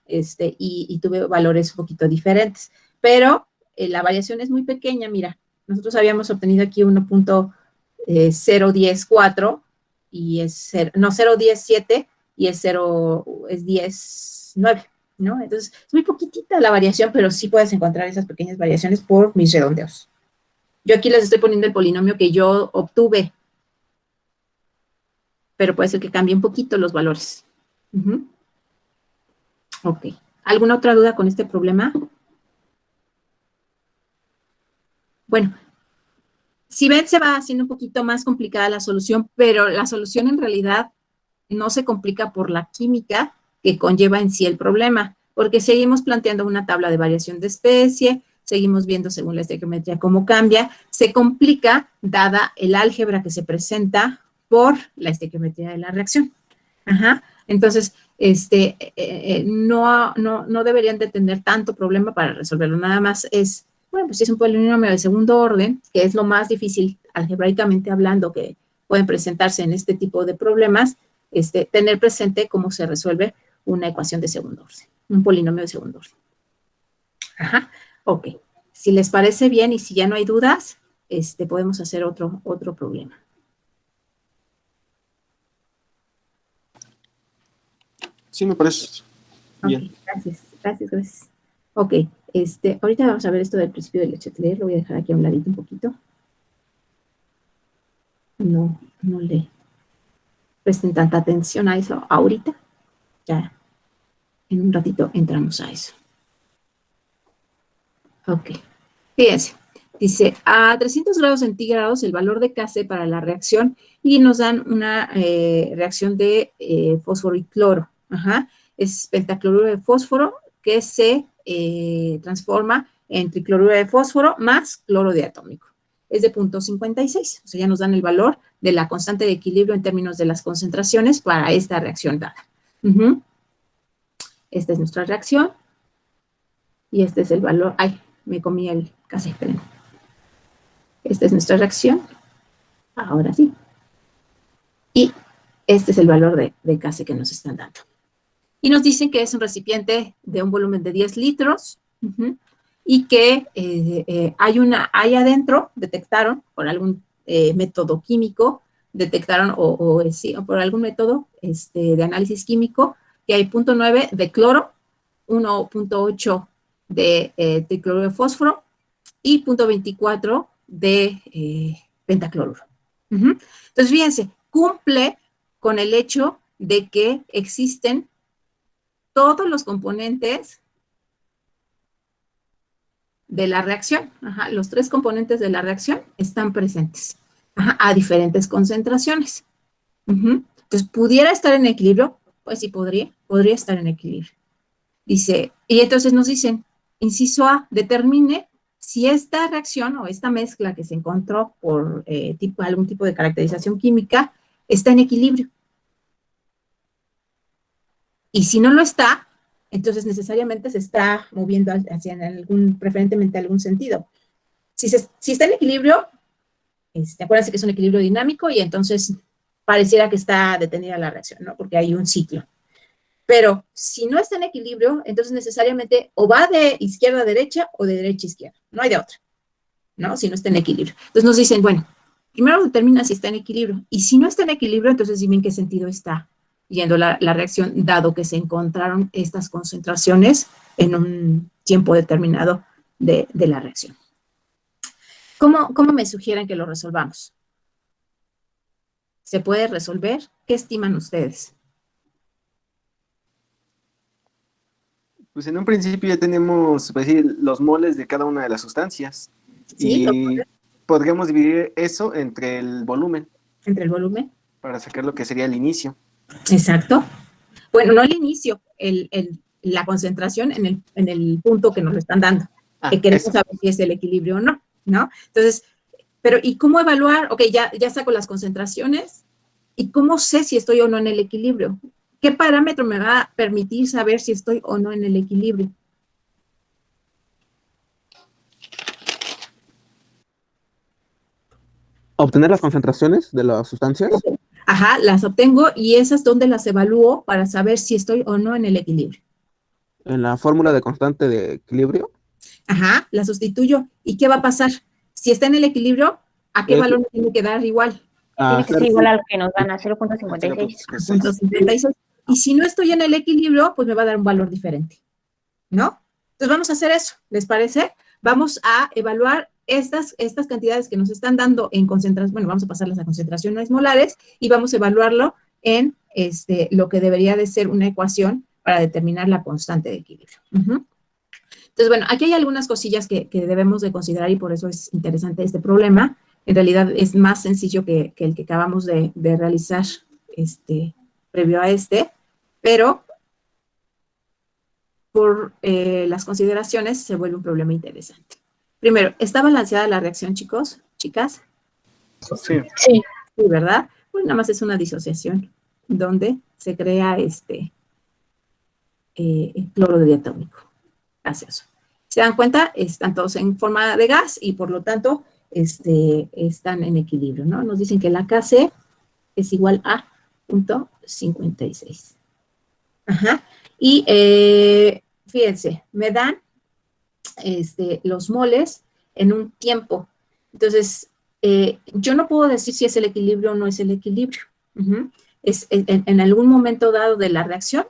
y tuve valores un poquito diferentes. Pero la variación es muy pequeña, mira, nosotros habíamos obtenido aquí 1.0104 y es 0.107 y es 10.9. ¿no? Entonces, es muy poquitita la variación, pero sí puedes encontrar esas pequeñas variaciones por mis redondeos. Yo aquí les estoy poniendo el polinomio que yo obtuve, pero puede ser que cambie un poquito los valores. Ok. ¿Alguna otra duda con este problema? Bueno, si ven, se va haciendo un poquito más complicada la solución, pero la solución en realidad no se complica por la química que conlleva en sí el problema, porque seguimos planteando una tabla de variación de especie, seguimos viendo según la estequiometría cómo cambia, se complica dada el álgebra que se presenta por la estequiometría de la reacción. Entonces, no deberían de tener tanto problema para resolverlo, nada más es, bueno, pues si es un polinomio de segundo orden, que es lo más difícil algebraicamente hablando que pueden presentarse en este tipo de problemas, tener presente cómo se resuelve una ecuación de segundo orden, un polinomio de segundo orden. Ok. Si les parece bien y si ya no hay dudas, podemos hacer otro problema. Sí, me parece bien. Okay, gracias. Ok, ahorita vamos a ver esto del principio del Lechatelier, lo voy a dejar aquí a un ladito un poquito. No le presten tanta atención a eso ahorita. Ya, en un ratito entramos a eso. Ok, fíjense, dice, a 300 grados centígrados el valor de Kc para la reacción y nos dan una reacción de fósforo y cloro. Es pentacloruro de fósforo que se transforma en tricloruro de fósforo más cloro diatómico. Es de 0.56, o sea, ya nos dan el valor de la constante de equilibrio en términos de las concentraciones para esta reacción dada. Esta es nuestra reacción y este es el valor. Ay, me comí el casi, esperen. Esta es nuestra reacción. Ahora sí. Y este es el valor de casi que nos están dando. Y nos dicen que es un recipiente de un volumen de 10 litros y que hay adentro, detectaron por algún método químico, detectaron o por algún método de análisis químico, que hay 0.9 de cloro, 1.8 de tricloruro de fósforo y 0.24 de pentacloruro. Entonces, fíjense, cumple con el hecho de que existen todos los componentes de la reacción. Los 3 componentes de la reacción están presentes a diferentes concentraciones. Entonces, ¿pudiera estar en equilibrio? Pues sí, podría estar en equilibrio. Dice, y entonces nos dicen, inciso A, determine si esta reacción o esta mezcla que se encontró por algún tipo de caracterización química está en equilibrio. Y si no lo está, entonces necesariamente se está moviendo hacia preferentemente algún sentido. Si está en equilibrio, acuérdense que es un equilibrio dinámico y entonces pareciera que está detenida la reacción, ¿no? Porque hay un ciclo. Pero si no está en equilibrio, entonces necesariamente o va de izquierda a derecha o de derecha a izquierda. No hay de otra, ¿no? Si no está en equilibrio. Entonces nos dicen, bueno, primero determina si está en equilibrio. Y si no está en equilibrio, entonces dime en qué sentido está yendo la reacción, dado que se encontraron estas concentraciones en un tiempo determinado de la reacción. ¿Cómo me sugieren que lo resolvamos? ¿Se puede resolver? ¿Qué estiman ustedes? Pues en un principio ya tenemos, pues, decir, los moles de cada una de las sustancias. Sí, Y podríamos dividir eso entre el volumen. Entre el volumen. Para sacar lo que sería el inicio. Exacto. Bueno, no el inicio, la concentración en el punto que nos lo están dando. Que queremos saber si es el equilibrio o no, ¿no? Entonces, pero ¿y cómo evaluar? Ok, ya saco las concentraciones. ¿Y cómo sé si estoy o no en el equilibrio? ¿Qué parámetro me va a permitir saber si estoy o no en el equilibrio? ¿Obtener las concentraciones de las sustancias? Ajá, las obtengo y esas donde las evalúo para saber si estoy o no en el equilibrio. ¿En la fórmula de constante de equilibrio? Ajá, la sustituyo. ¿Y qué va a pasar? Si está en el equilibrio, ¿a qué valor me tiene que dar igual? Tiene que ser igual al que nos dan a 0.56. 0.56. Y si no estoy en el equilibrio, pues me va a dar un valor diferente, ¿no? Entonces vamos a hacer eso, ¿les parece? Vamos a evaluar estas cantidades que nos están dando en concentración, bueno, vamos a pasarlas a concentraciones molares y vamos a evaluarlo en lo que debería de ser una ecuación para determinar la constante de equilibrio. Entonces, bueno, aquí hay algunas cosillas que debemos de considerar y por eso es interesante este problema. En realidad es más sencillo que el que acabamos de realizar previo a pero por las consideraciones se vuelve un problema interesante. Primero, ¿está balanceada la reacción, chicos? ¿Chicas? Sí. Sí. Sí, ¿verdad? Pues nada más es una disociación donde se crea cloro diatómico gaseoso. ¿Se dan cuenta? Están todos en forma de gas y por lo tanto están en equilibrio, ¿no? Nos dicen que la Kc es igual a 0.56. Ajá. Y fíjense, me dan los moles en un tiempo. Entonces, yo no puedo decir si es el equilibrio o no es el equilibrio. En algún momento dado de la reacción,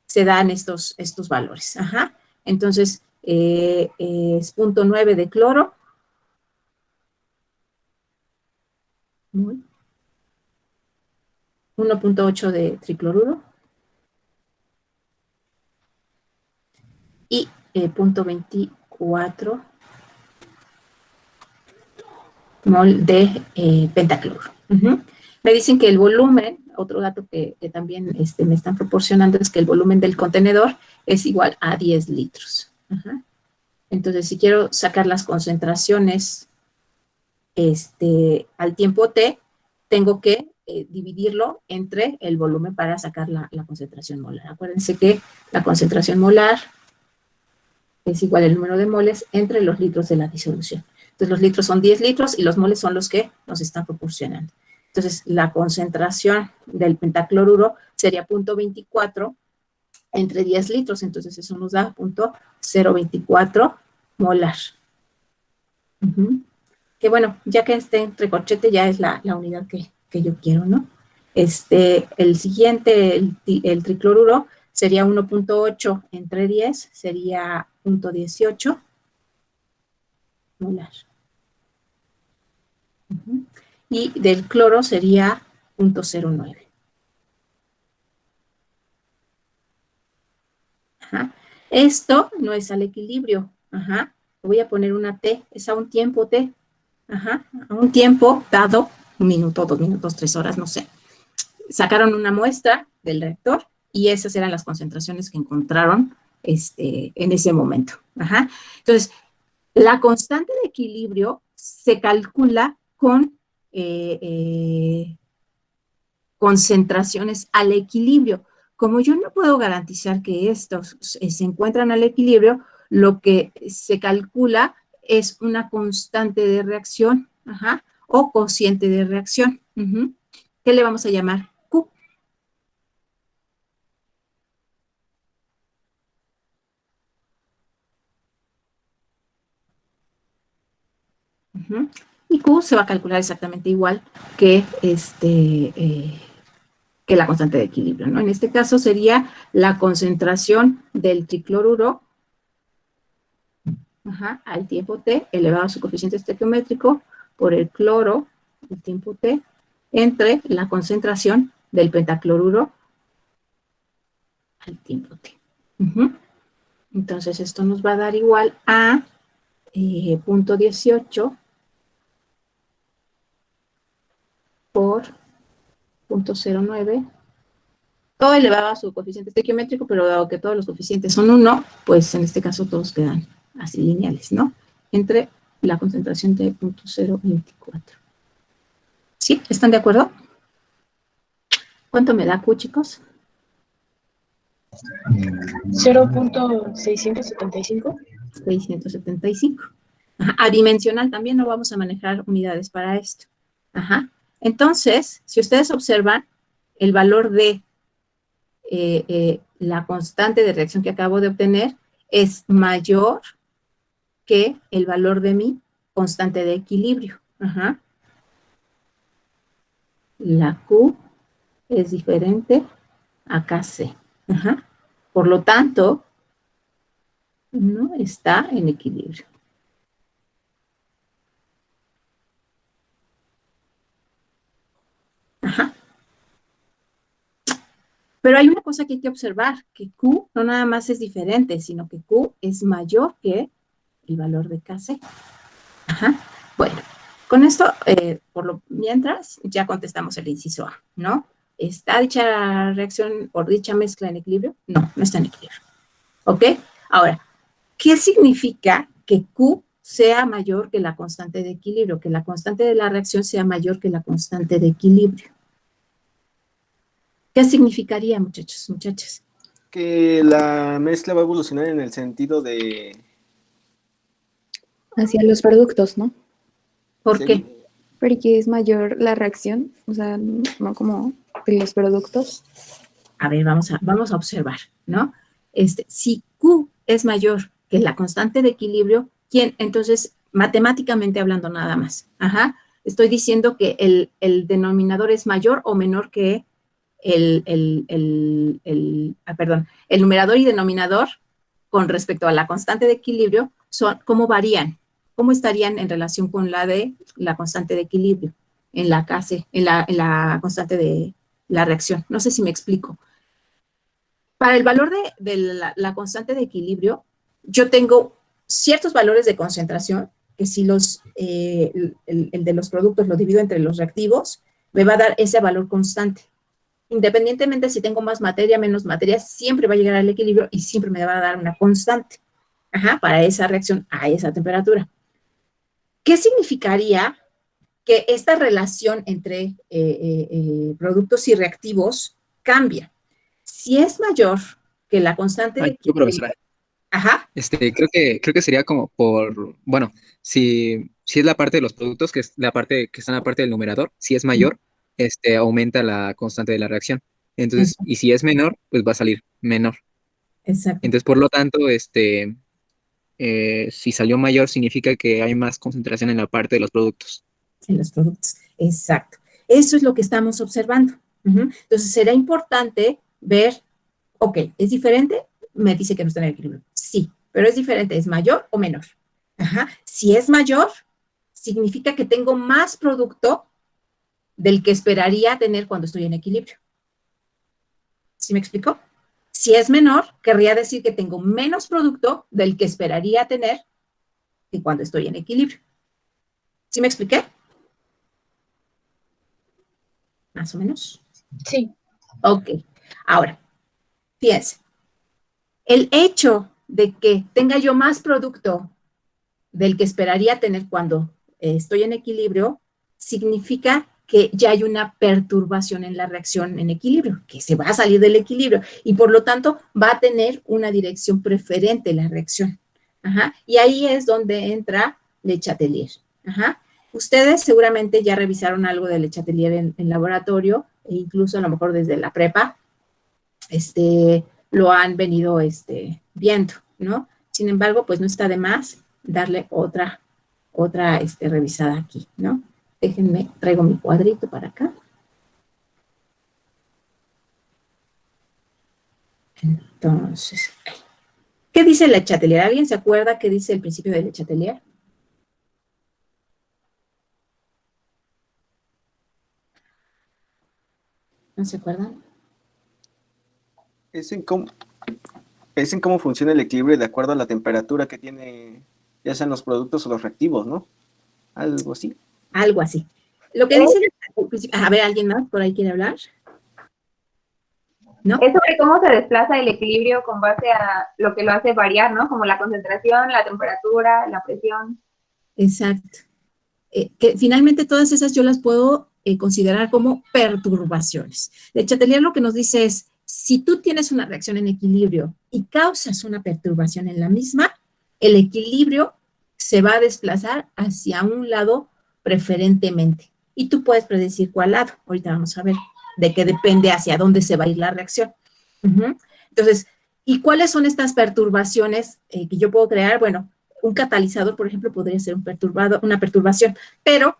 se dan estos valores. Ajá. Entonces, es 0.9 de cloro. 1.8 de tricloruro. Y 0.24 mol de pentacloro. Me dicen que el volumen, otro dato que también me están proporcionando es que el volumen del contenedor es igual a 10 litros. Entonces, si quiero sacar las concentraciones al tiempo t, tengo que dividirlo entre el volumen para sacar la concentración molar. Acuérdense que la concentración molar es igual el número de moles entre los litros de la disolución. Entonces, los litros son 10 litros y los moles son los que nos están proporcionando. Entonces, la concentración del pentacloruro sería 0.24 entre 10 litros. Entonces, eso nos da 0.024 molar. Que bueno, ya que esté en recorchete ya es la unidad que yo quiero, ¿no? El siguiente, el tricloruro, sería 1.8 entre 10, sería 0.18 molar. Y del cloro sería 0.09. Ajá. Esto no es al equilibrio. Ajá. Voy a poner una T, es a un tiempo T. Ajá. A un tiempo dado, 1 minuto, 2 minutos, 3 horas, no sé. Sacaron una muestra del reactor y esas eran las concentraciones que encontraron en ese momento. Ajá. Entonces, la constante de equilibrio se calcula con concentraciones al equilibrio. Como yo no puedo garantizar que estos se encuentran al equilibrio, lo que se calcula es una constante de reacción, ajá, o cociente de reacción. ¿Qué le vamos a llamar? Q. Y Q se va a calcular exactamente igual que que la constante de equilibrio, ¿no? En este caso sería la concentración del tricloruro, ajá, al tiempo t elevado a su coeficiente estequiométrico por el cloro, el tiempo t, entre la concentración del pentacloruro al tiempo t. Entonces, esto nos va a dar igual a 0.18 por 0.09, todo elevado a su coeficiente estequiométrico, pero dado que todos los coeficientes son 1, pues en este caso todos quedan así lineales, ¿no? Entre la concentración de 0.024. ¿Sí? ¿Están de acuerdo? ¿Cuánto me da Q, chicos? 0.675. 675. Ajá. Adimensional también no vamos a manejar unidades para esto. Ajá. Entonces, si ustedes observan, el valor de la constante de reacción que acabo de obtener es mayor que el valor de mi constante de equilibrio. Ajá. La Q es diferente a Kc. Ajá. Por lo tanto, no está en equilibrio. Ajá. Pero hay una cosa que hay que observar, que Q no nada más es diferente, sino que Q es mayor que el valor de Kc. Ajá. Bueno, con esto, por lo mientras, ya contestamos el inciso A, ¿no? ¿Está dicha reacción o dicha mezcla en equilibrio? No, no está en equilibrio. ¿Ok? Ahora, ¿qué significa que Q sea mayor que la constante de equilibrio? Que la constante de la reacción sea mayor que la constante de equilibrio. ¿Qué significaría, muchachos, muchachas? Que la mezcla va a evolucionar en el sentido de... Hacia los productos, ¿no? ¿Por qué? Porque es mayor la reacción, o sea, no como de los productos. A ver, vamos a observar, ¿no? Si Q es mayor que la constante de equilibrio, ¿quién? Entonces, matemáticamente hablando nada más, ajá, estoy diciendo que el denominador es mayor o menor que el numerador y denominador con respecto a la constante de equilibrio, ¿cómo varían? ¿Cómo estarían en relación con la de la constante de equilibrio en la la constante de la reacción? No sé si me explico. Para el valor de la constante de equilibrio, yo tengo ciertos valores de concentración que si el de los productos lo divido entre los reactivos, me va a dar ese valor constante. Independientemente si tengo más materia, menos materia, siempre va a llegar al equilibrio y siempre me va a dar una constante, ajá, para esa reacción a esa temperatura. ¿Qué significaría que esta relación entre productos y reactivos cambia? Si es mayor que la constante de equilibrio, profesora. Ajá. Creo que sería como bueno, si es la parte de los productos, que es la parte que está en la parte del numerador, si es mayor, aumenta la constante de la reacción. Entonces, Exacto. y si es menor, pues va a salir menor. Exacto. Entonces, por lo tanto, si salió mayor, significa que hay más concentración en la parte de los productos. En los productos. Exacto. Eso es lo que estamos observando. Entonces, será importante ver, ok, ¿es diferente? Me dice que no está en el equilibrio. Sí, pero es diferente. ¿Es mayor o menor? Ajá. Si es mayor, significa que tengo más producto del que esperaría tener cuando estoy en equilibrio. ¿Sí me explico? Si es menor, querría decir que tengo menos producto del que esperaría tener que cuando estoy en equilibrio. ¿Sí me expliqué? Más o menos. Sí. Ok. Ahora, fíjense. El hecho de que tenga yo más producto del que esperaría tener cuando estoy en equilibrio, significa que ya hay una perturbación en la reacción en equilibrio, que se va a salir del equilibrio y por lo tanto va a tener una dirección preferente la reacción. Ajá. Y ahí es donde entra Le Chatelier. Ajá. Ustedes seguramente ya revisaron algo de Le Chatelier en laboratorio, e incluso a lo mejor desde la prepa, lo han venido viendo, ¿no? Sin embargo, pues no está de más darle otra revisada aquí, ¿no? Déjenme, traigo mi cuadrito para acá. Entonces, ¿qué dice Le Chatelier? ¿Alguien se acuerda qué dice el principio de Le Chatelier? ¿No se acuerdan? Es en cómo funciona el equilibrio de acuerdo a la temperatura que tiene, ya sean los productos o los reactivos, ¿no? Algo así. Algo así. Lo que dice, a ver, ¿alguien más por ahí quiere hablar? ¿No? Es sobre cómo se desplaza el equilibrio con base a lo que lo hace variar, ¿no? Como la concentración, la temperatura, la presión. Exacto. Que finalmente todas esas yo las puedo considerar como perturbaciones. Le Chatelier lo que nos dice es, si tú tienes una reacción en equilibrio y causas una perturbación en la misma, el equilibrio se va a desplazar hacia un lado preferentemente. Y tú puedes predecir cuál lado. Ahorita vamos a ver de qué depende hacia dónde se va a ir la reacción. Entonces, ¿y cuáles son estas perturbaciones que yo puedo crear? Bueno, un catalizador, por ejemplo, podría ser una perturbación, pero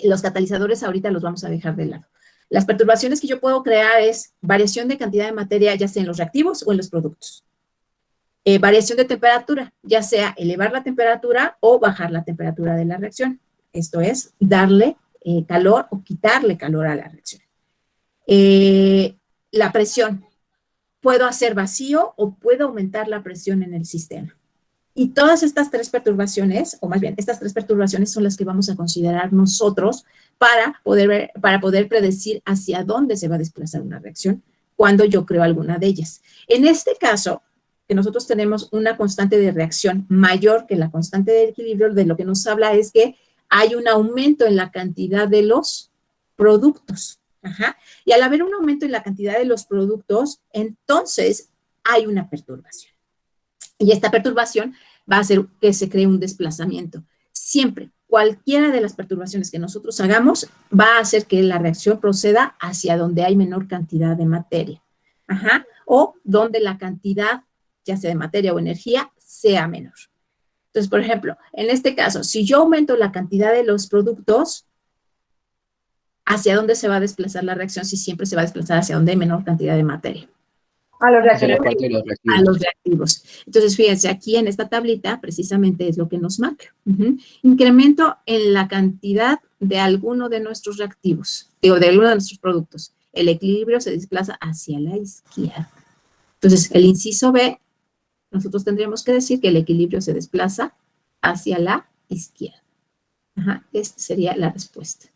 los catalizadores ahorita los vamos a dejar de lado. Las perturbaciones que yo puedo crear es variación de cantidad de materia, ya sea en los reactivos o en los productos. Variación de temperatura, ya sea elevar la temperatura o bajar la temperatura de la reacción. Esto es, darle calor o quitarle calor a la reacción. La presión. Puedo hacer vacío o puedo aumentar la presión en el sistema. Y todas estas tres perturbaciones, o más bien, estas tres perturbaciones son las que vamos a considerar nosotros para poder predecir hacia dónde se va a desplazar una reacción cuando yo creo alguna de ellas. En este caso, que nosotros tenemos una constante de reacción mayor que la constante de equilibrio, de lo que nos habla es que hay un aumento en la cantidad de los productos. Ajá. Y al haber un aumento en la cantidad de los productos, entonces hay una perturbación. Y esta perturbación va a hacer que se cree un desplazamiento. Siempre, cualquiera de las perturbaciones que nosotros hagamos va a hacer que la reacción proceda hacia donde hay menor cantidad de materia. Ajá. O donde la cantidad, ya sea de materia o energía, sea menor. Entonces, por ejemplo, en este caso, si yo aumento la cantidad de los productos, ¿hacia dónde se va a desplazar la reacción? Si siempre se va a desplazar hacia donde hay menor cantidad de materia. A los Hacia la reactivos. parte de los reactivos. A los reactivos. Entonces, fíjense, aquí en esta tablita precisamente es lo que nos marca. Incremento en la cantidad de alguno de nuestros reactivos, de alguno de nuestros productos. El equilibrio se desplaza hacia la izquierda. Entonces, el inciso B, nosotros tendríamos que decir que el equilibrio se desplaza hacia la izquierda. Ajá, esta sería la respuesta.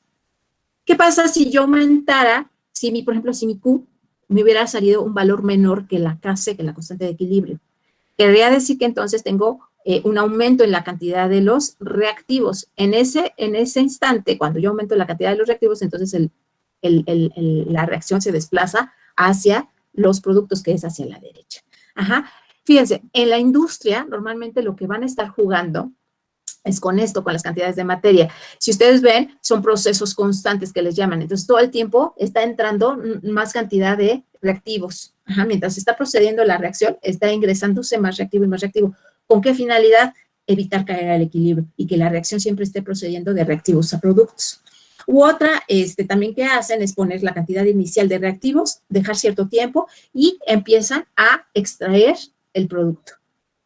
¿Qué pasa si yo aumentara, por ejemplo, si mi Q me hubiera salido un valor menor que la Kc, que la constante de equilibrio? Querría decir que entonces tengo un aumento en la cantidad de los reactivos. En ese instante, cuando yo aumento la cantidad de los reactivos, entonces la reacción se desplaza hacia los productos, que es hacia la derecha. Ajá. Fíjense, en la industria normalmente lo que van a estar jugando es con esto, con las cantidades de materia. Si ustedes ven, son procesos constantes que les llaman. Entonces, todo el tiempo está entrando más cantidad de reactivos. Ajá, mientras está procediendo la reacción, está ingresándose más reactivo y más reactivo. ¿Con qué finalidad? Evitar caer al equilibrio y que la reacción siempre esté procediendo de reactivos a productos. U otra, también que hacen es poner la cantidad inicial de reactivos, dejar cierto tiempo y empiezan a extraer el producto.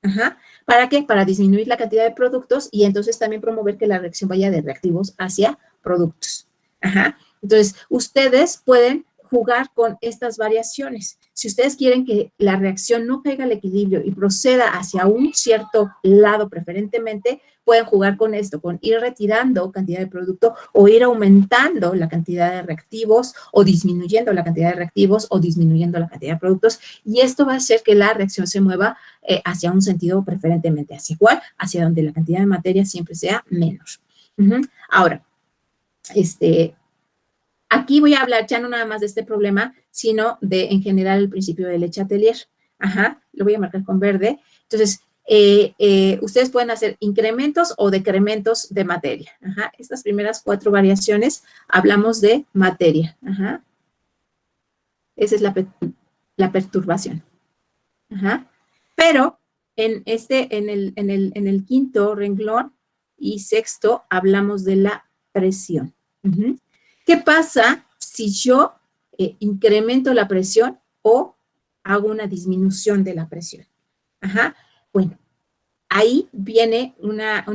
Ajá. ¿Para qué? Para disminuir la cantidad de productos y entonces también promover que la reacción vaya de reactivos hacia productos. Ajá. Entonces, ustedes pueden jugar con estas variaciones. Si ustedes quieren que la reacción no caiga al equilibrio y proceda hacia un cierto lado preferentemente, pueden jugar con esto, con ir retirando cantidad de producto o ir aumentando la cantidad de reactivos o disminuyendo la cantidad de reactivos o disminuyendo la cantidad de productos. Y esto va a hacer que la reacción se mueva hacia un sentido preferentemente hacia igual, hacia donde la cantidad de materia siempre sea menos. Ahora, aquí voy a hablar ya no nada más de este problema, sino de, en general, el principio de Le Chatelier. Ajá, lo voy a marcar con verde. Entonces, ustedes pueden hacer incrementos o decrementos de materia. Ajá, estas primeras 4 variaciones hablamos de materia. Ajá. Esa es la perturbación. Ajá. Pero en el quinto renglón y sexto hablamos de la presión. ¿Qué pasa si yo incremento la presión o hago una disminución de la presión? Ajá. Bueno, ahí viene una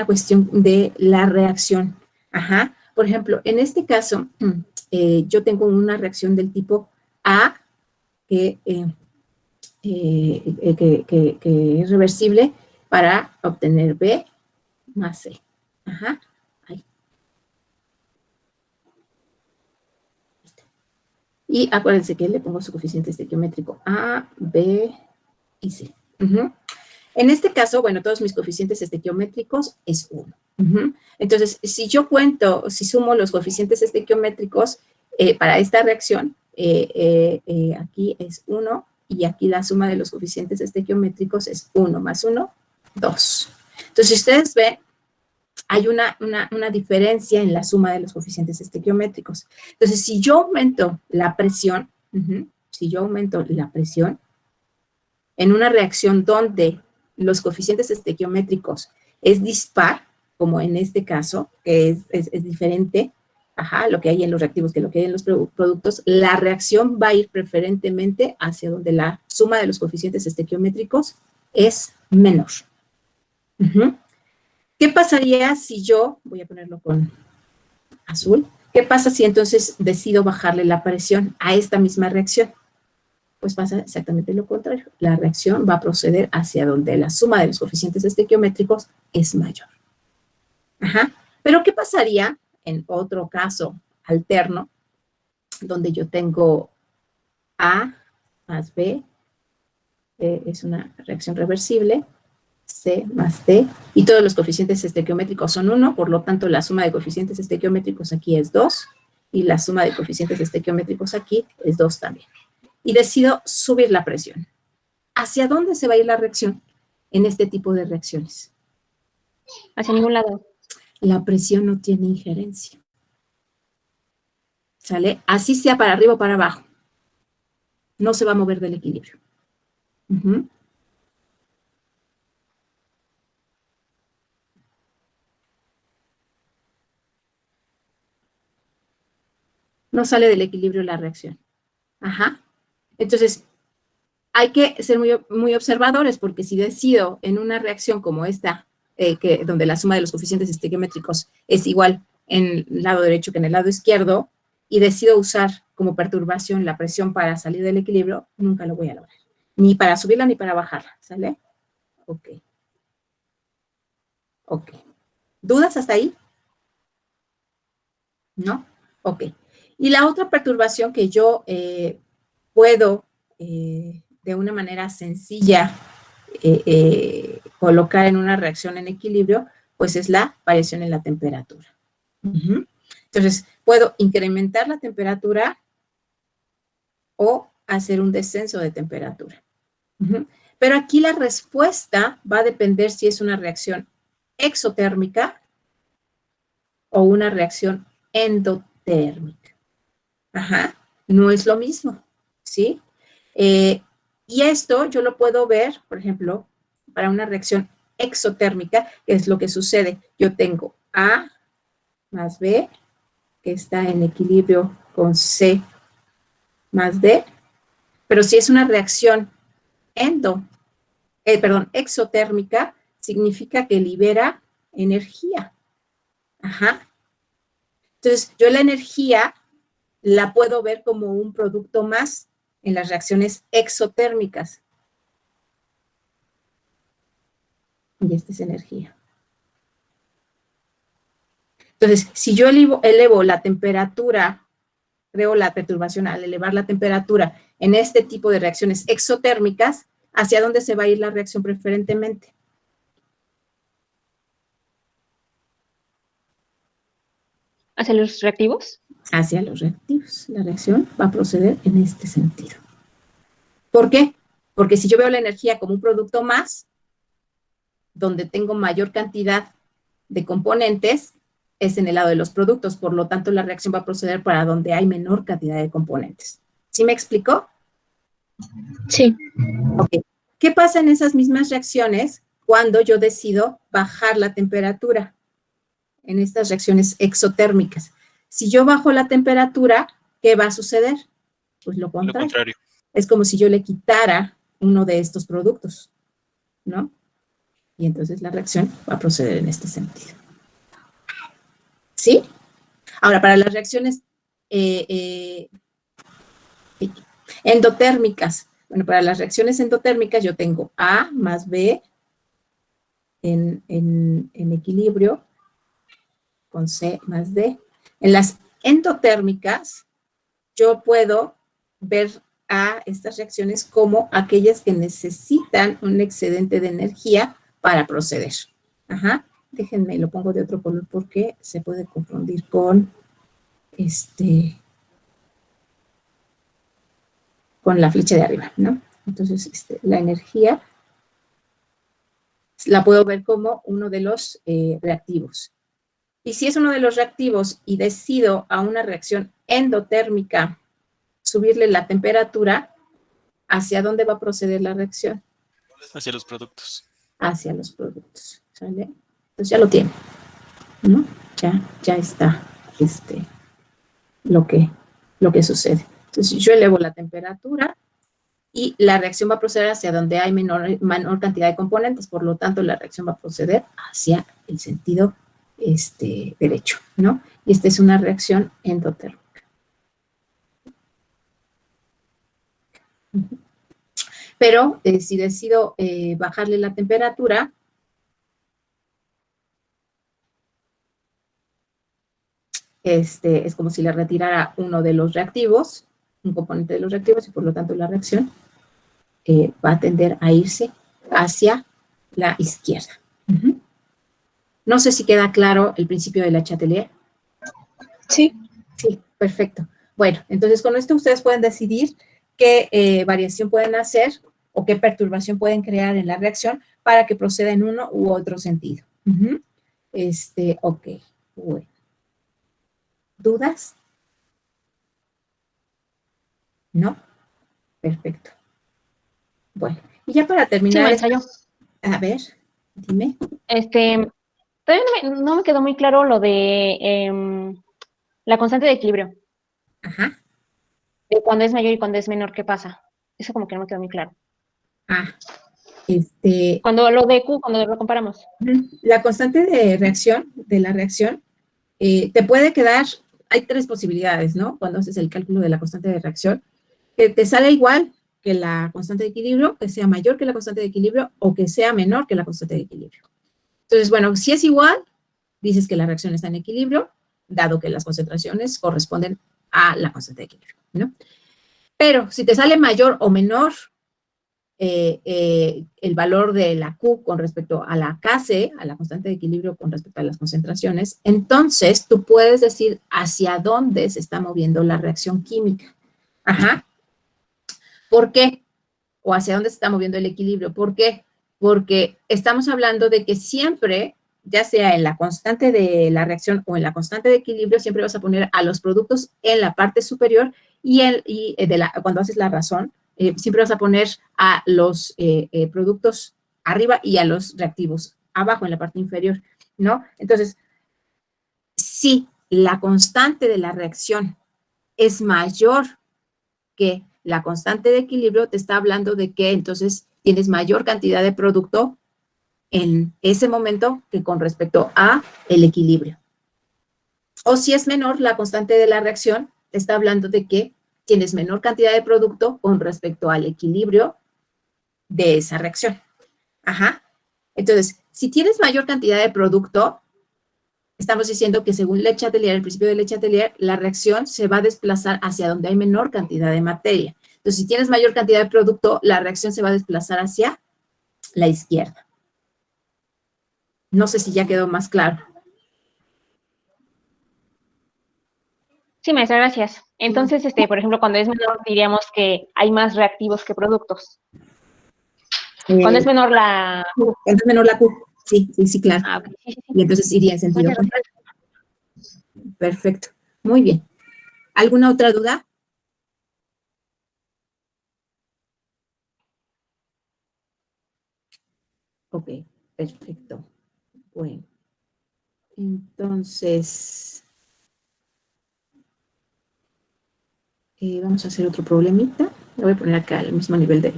cuestión de la reacción. Ajá. Por ejemplo, en este caso, yo tengo una reacción del tipo A que es reversible para obtener B más C. Ajá. Ahí. Y acuérdense que le pongo su coeficiente estequiométrico A, B y C. En este caso, bueno, todos mis coeficientes estequiométricos es 1. Entonces, si yo si sumo los coeficientes estequiométricos para esta reacción, aquí es 1 y aquí la suma de los coeficientes estequiométricos es 1 más 1, 2. Entonces, si ustedes ven, hay una diferencia en la suma de los coeficientes estequiométricos. Entonces, si yo aumento la presión, en una reacción donde los coeficientes estequiométricos es dispar, como en este caso, que es diferente, lo que hay en los reactivos que lo que hay en los productos, la reacción va a ir preferentemente hacia donde la suma de los coeficientes estequiométricos es menor. ¿Qué pasaría si yo, voy a ponerlo con azul, qué pasa si entonces decido bajarle la presión a esta misma reacción? Pues pasa exactamente lo contrario. La reacción va a proceder hacia donde la suma de los coeficientes estequiométricos es mayor. Ajá. Pero ¿qué pasaría en otro caso alterno, donde yo tengo A más B, es una reacción reversible, C más D, y todos los coeficientes estequiométricos son 1, por lo tanto la suma de coeficientes estequiométricos aquí es 2, y la suma de coeficientes estequiométricos aquí es 2 también. Y decido subir la presión. ¿Hacia dónde se va a ir la reacción en este tipo de reacciones? Hacia ningún lado. La presión no tiene injerencia. ¿Sale? Así sea para arriba o para abajo. No se va a mover del equilibrio. No sale del equilibrio la reacción. Ajá. Entonces, hay que ser muy observadores, porque si decido en una reacción como esta, donde la suma de los coeficientes estequiométricos es igual en el lado derecho que en el lado izquierdo, y decido usar como perturbación la presión para salir del equilibrio, nunca lo voy a lograr. Ni para subirla ni para bajarla, ¿sale? Ok. Ok. ¿Dudas hasta ahí? ¿No? Ok. Y la otra perturbación que yo puedo de una manera sencilla colocar en una reacción en equilibrio, pues es la variación en la temperatura. Entonces, puedo incrementar la temperatura o hacer un descenso de temperatura. Pero aquí la respuesta va a depender si es una reacción exotérmica o una reacción endotérmica. Ajá, no es lo mismo, ¿sí? Y esto yo lo puedo ver, por ejemplo, para una reacción exotérmica, que es lo que sucede. Yo tengo A más B, que está en equilibrio con C más D, pero si es una reacción exotérmica, significa que libera energía. Ajá. Entonces, yo la energía la puedo ver como un producto más en las reacciones exotérmicas. Y esta es energía. Entonces, si yo elevo la temperatura, creo la perturbación al elevar la temperatura en este tipo de reacciones exotérmicas, ¿hacia dónde se va a ir la reacción preferentemente? ¿Hacia los reactivos? Hacia los reactivos. La reacción va a proceder en este sentido. ¿Por qué? Porque si yo veo la energía como un producto más, donde tengo mayor cantidad de componentes, es en el lado de los productos. Por lo tanto, la reacción va a proceder para donde hay menor cantidad de componentes. ¿Sí me explicó? Sí. Ok. ¿Qué pasa en esas mismas reacciones cuando yo decido bajar la temperatura? En estas reacciones exotérmicas. Si yo bajo la temperatura, ¿qué va a suceder? Pues lo Lo contrario. contrario. Es como si yo le quitara uno de estos productos, ¿no? Y entonces la reacción va a proceder en este sentido. ¿Sí? Ahora, para las reacciones endotérmicas, bueno, para las reacciones endotérmicas yo tengo A más B en equilibrio con C más D. En las endotérmicas, yo puedo ver a estas reacciones como aquellas que necesitan un excedente de energía para proceder. Ajá. Déjenme, lo pongo de otro color porque se puede confundir con con la flecha de arriba, ¿no? Entonces, la energía la puedo ver como uno de los reactivos. Y si es uno de los reactivos y decido a una reacción endotérmica subirle la temperatura, ¿hacia dónde va a proceder la reacción? Hacia los productos. Hacia los productos, ¿sale? Entonces ya lo tiene, ¿no? Ya está lo que sucede. Entonces yo elevo la temperatura y la reacción va a proceder hacia donde hay menor cantidad de componentes, por lo tanto la reacción va a proceder hacia el sentido derecho, ¿no? Y esta es una reacción endotérmica. Pero si decido bajarle la temperatura, es como si le retirara uno de los reactivos, un componente de los reactivos, y por lo tanto la reacción va a tender a irse hacia la izquierda. No sé si queda claro el principio de la Chatelier. Sí. Sí, perfecto. Bueno, entonces con esto ustedes pueden decidir qué variación pueden hacer o qué perturbación pueden crear en la reacción para que proceda en uno u otro sentido. Ok, bueno. ¿Dudas? ¿No? Perfecto. Bueno, y ya para terminar... Sí, maestra, a ver, dime. Todavía no me quedó muy claro lo de la constante de equilibrio. Ajá. De cuando es mayor y cuando es menor, ¿qué pasa? Eso como que no me quedó muy claro. Cuando lo de Q, cuando lo comparamos. La constante de la reacción, te puede quedar, hay tres posibilidades, ¿no? Cuando haces el cálculo de la constante de reacción, que te sale igual que la constante de equilibrio, que sea mayor que la constante de equilibrio o que sea menor que la constante de equilibrio. Entonces, bueno, si es igual, dices que la reacción está en equilibrio, dado que las concentraciones corresponden a la constante de equilibrio, ¿no? Pero si te sale mayor o menor el valor de la Q con respecto a la Kc, a la constante de equilibrio con respecto a las concentraciones, entonces tú puedes decir hacia dónde se está moviendo la reacción química. Ajá. ¿Por qué? o hacia dónde se está moviendo el equilibrio. ¿Por qué? Porque estamos hablando de que siempre, ya sea en la constante de la reacción o en la constante de equilibrio, siempre vas a poner a los productos en la parte superior y cuando haces la razón, siempre vas a poner a los productos arriba y a los reactivos abajo en la parte inferior, ¿no? Entonces, si la constante de la reacción es mayor que la constante de equilibrio, te está hablando de que entonces tienes mayor cantidad de producto en ese momento que con respecto a el equilibrio. O si es menor la constante de la reacción, te está hablando de que tienes menor cantidad de producto con respecto al equilibrio de esa reacción. Ajá. Entonces, si tienes mayor cantidad de producto, estamos diciendo que según Le Chatelier, el principio de Le Chatelier, la reacción se va a desplazar hacia donde hay menor cantidad de materia. Entonces, si tienes mayor cantidad de producto, la reacción se va a desplazar hacia la izquierda. No sé si ya quedó más claro. Sí, maestra, gracias. Entonces, por ejemplo, cuando es menor, diríamos que hay más reactivos que productos. Cuando es menor la... Cuando es menor la Q. Sí, claro. Ah, okay. Sí. Y entonces iría en sentido Muchas contrario. Perfecto. Muy bien. ¿Alguna otra duda? Ok, perfecto. Bueno. Entonces, vamos a hacer otro problemita. Lo voy a poner acá al mismo nivel del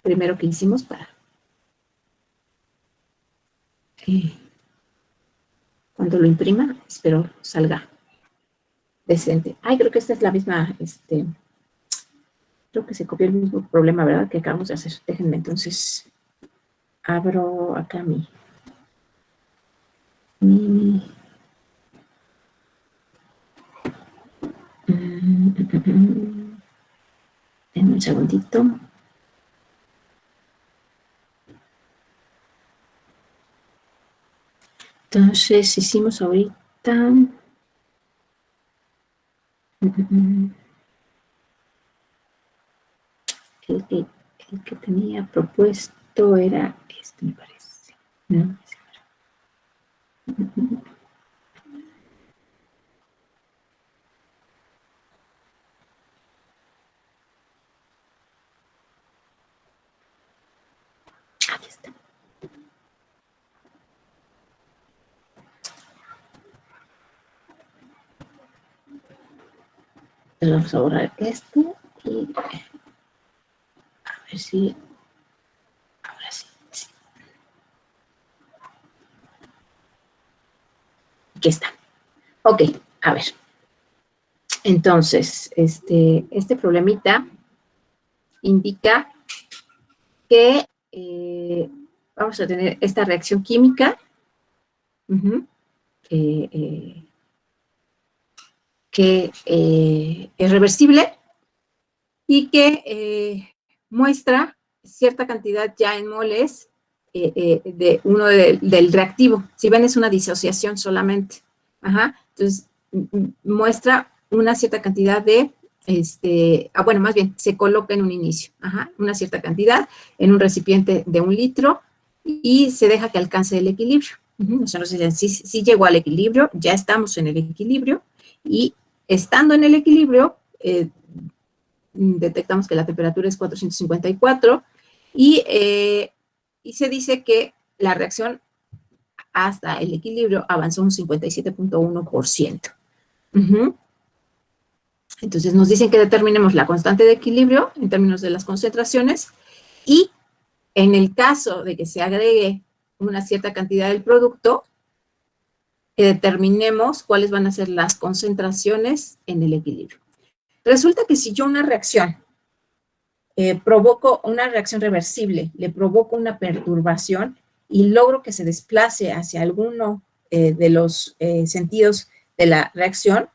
primero que hicimos para... cuando lo imprima, espero salga decente. Ay, creo que esta es la misma, creo que se copió el mismo problema, ¿verdad? Que acabamos de hacer. Déjenme, entonces, abro acá mi en un segundito. Entonces, hicimos ahorita... El que tenía propuesto era este, me parece. ¿No? Aquí está. Entonces vamos a borrar esto y a ver si ahora sí. Aquí está. Ok, a ver. Entonces, este problemita indica que vamos a tener esta reacción química que es reversible y que muestra cierta cantidad ya en moles de uno del reactivo. Si ven, es una disociación solamente. Ajá. Entonces, muestra una cierta cantidad de, bueno, más bien, se coloca en un inicio. Ajá. Una cierta cantidad en un recipiente de 1 litro y se deja que alcance el equilibrio. O sea, si llegó al equilibrio, ya estamos en el equilibrio y estando en el equilibrio, detectamos que la temperatura es 454 y se dice que la reacción hasta el equilibrio avanzó un 57.1%. Entonces nos dicen que determinemos la constante de equilibrio en términos de las concentraciones y en el caso de que se agregue una cierta cantidad del producto, que determinemos cuáles van a ser las concentraciones en el equilibrio. Resulta que si yo una reacción provoco una reacción reversible, le provoco una perturbación y logro que se desplace hacia alguno de los sentidos de la reacción,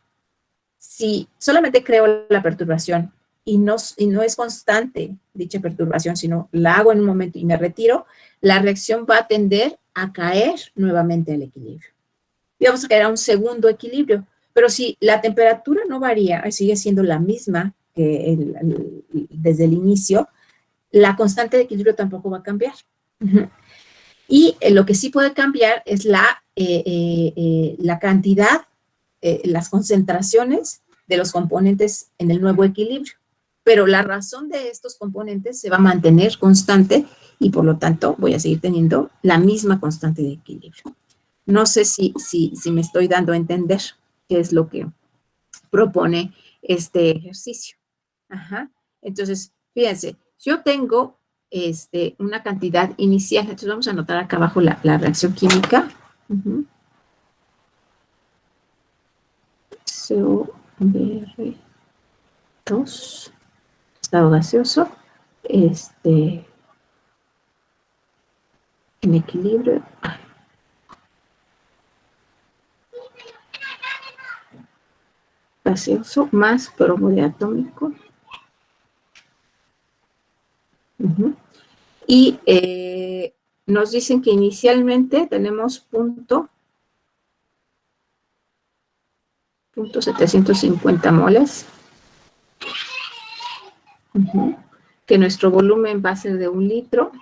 si solamente creo la perturbación y no es constante dicha perturbación, sino la hago en un momento y me retiro, la reacción va a tender a caer nuevamente al equilibrio. Y vamos a caer a un segundo equilibrio. Pero si la temperatura no varía, sigue siendo la misma que desde el inicio, la constante de equilibrio tampoco va a cambiar. Y lo que sí puede cambiar es la cantidad, las concentraciones de los componentes en el nuevo equilibrio. Pero la razón de estos componentes se va a mantener constante y por lo tanto voy a seguir teniendo la misma constante de equilibrio. No sé si me estoy dando a entender qué es lo que propone este ejercicio. Ajá. Entonces, fíjense, yo tengo una cantidad inicial. Entonces, vamos a anotar acá abajo la reacción química. COBr2, estado gaseoso, en equilibrio. Gaseoso más bromo de atómico. Y nos dicen que inicialmente tenemos punto 750 moles. Que nuestro volumen va a ser de 1 litro.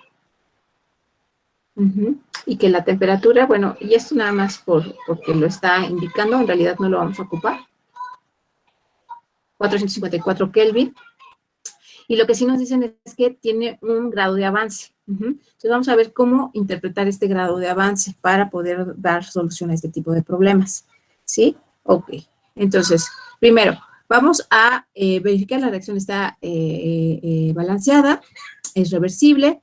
Y que la temperatura, bueno, y esto nada más porque lo está indicando, en realidad no lo vamos a ocupar. 454 Kelvin. Y lo que sí nos dicen es que tiene un grado de avance. Entonces vamos a ver cómo interpretar este grado de avance para poder dar solución a este tipo de problemas. ¿Sí? Ok. Entonces, primero, vamos a verificar la reacción está balanceada, es reversible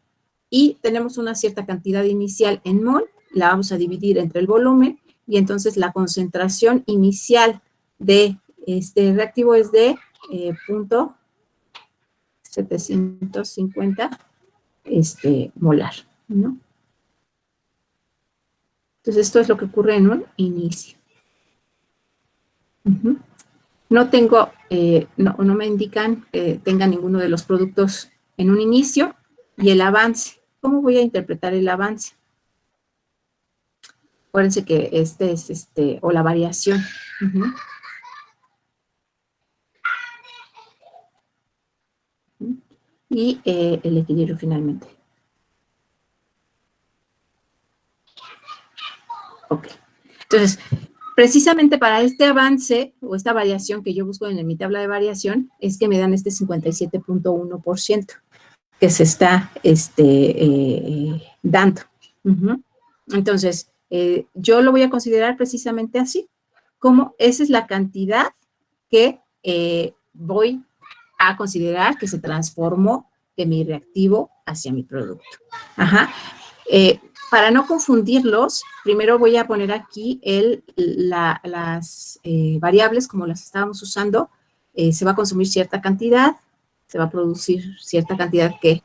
y tenemos una cierta cantidad inicial en mol, la vamos a dividir entre el volumen y entonces la concentración inicial de este reactivo es de 0.750 molar, ¿no? Entonces, esto es lo que ocurre en un inicio. No tengo, no me indican que tenga ninguno de los productos en un inicio y el avance. ¿Cómo voy a interpretar el avance? Acuérdense que este es o la variación. Y el equilibrio finalmente. Ok. Entonces, precisamente para este avance o esta variación que yo busco en mi tabla de variación es que me dan este 57.1% que se está dando. Entonces, yo lo voy a considerar precisamente así, como esa es la cantidad que voy a considerar que se transformó de mi reactivo hacia mi producto. Para no confundirlos, primero voy a poner aquí las variables como las estábamos usando. Se va a consumir cierta cantidad, se va a producir cierta cantidad que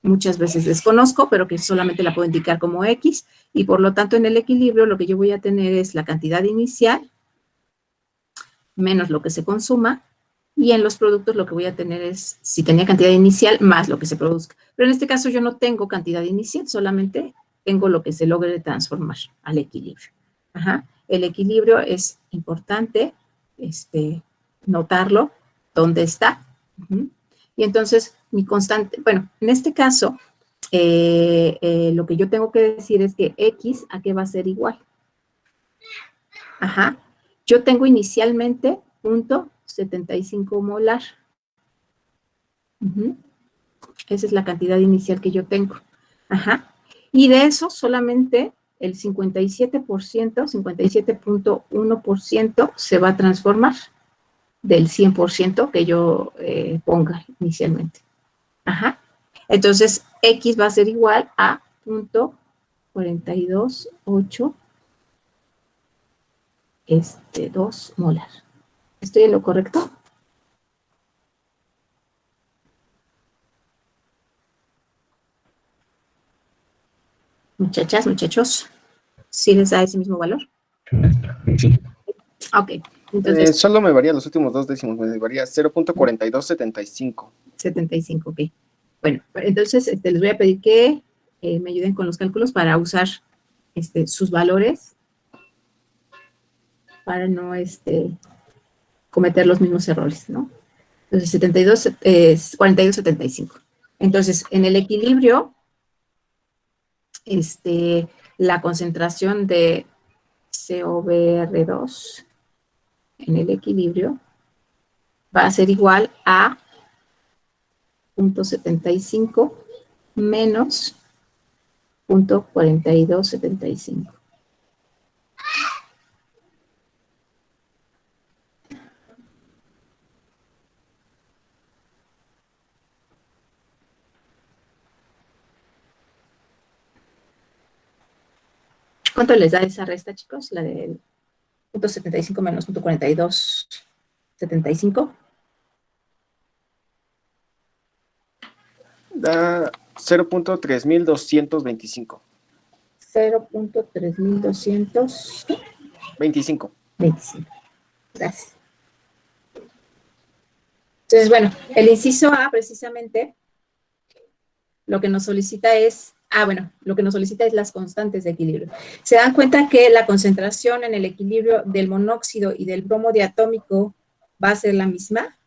muchas veces desconozco, pero que solamente la puedo indicar como X, y por lo tanto en el equilibrio lo que yo voy a tener es la cantidad inicial menos lo que se consuma, y en los productos lo que voy a tener es, si tenía cantidad inicial, más lo que se produzca. Pero en este caso yo no tengo cantidad inicial, solamente tengo lo que se logre transformar al equilibrio. El equilibrio es importante notarlo, dónde está. Y entonces, mi constante, bueno, en este caso, lo que yo tengo que decir es que X, ¿a qué va a ser igual? Yo tengo inicialmente 0.75 molar. Esa es la cantidad inicial que yo tengo. Y de eso solamente el 57%, 57.1% se va a transformar del 100% que yo ponga inicialmente. Entonces, X va a ser igual a 0.428 2 molar. ¿Estoy en lo correcto? Muchachas, muchachos, ¿sí les da ese mismo valor? Sí. Ok, entonces... solo me varía los últimos 2 décimos, me varía 0.4275. 75, ok. Bueno, entonces les voy a pedir que me ayuden con los cálculos para usar sus valores para no cometer los mismos errores, ¿no? Entonces, 42, 42.75. Entonces, en el equilibrio, la concentración de COBR2 en el equilibrio va a ser igual a 0.75 menos 0.4275. ¿Cuánto les da esa resta, chicos? La del 0.75 menos 0.4275. Da 0.3225. 0.3225. 25. Gracias. Entonces, bueno, el inciso A precisamente lo que nos solicita es, lo que nos solicita es las constantes de equilibrio. ¿Se dan cuenta que la concentración en el equilibrio del monóxido y del bromo diatómico va a ser la misma?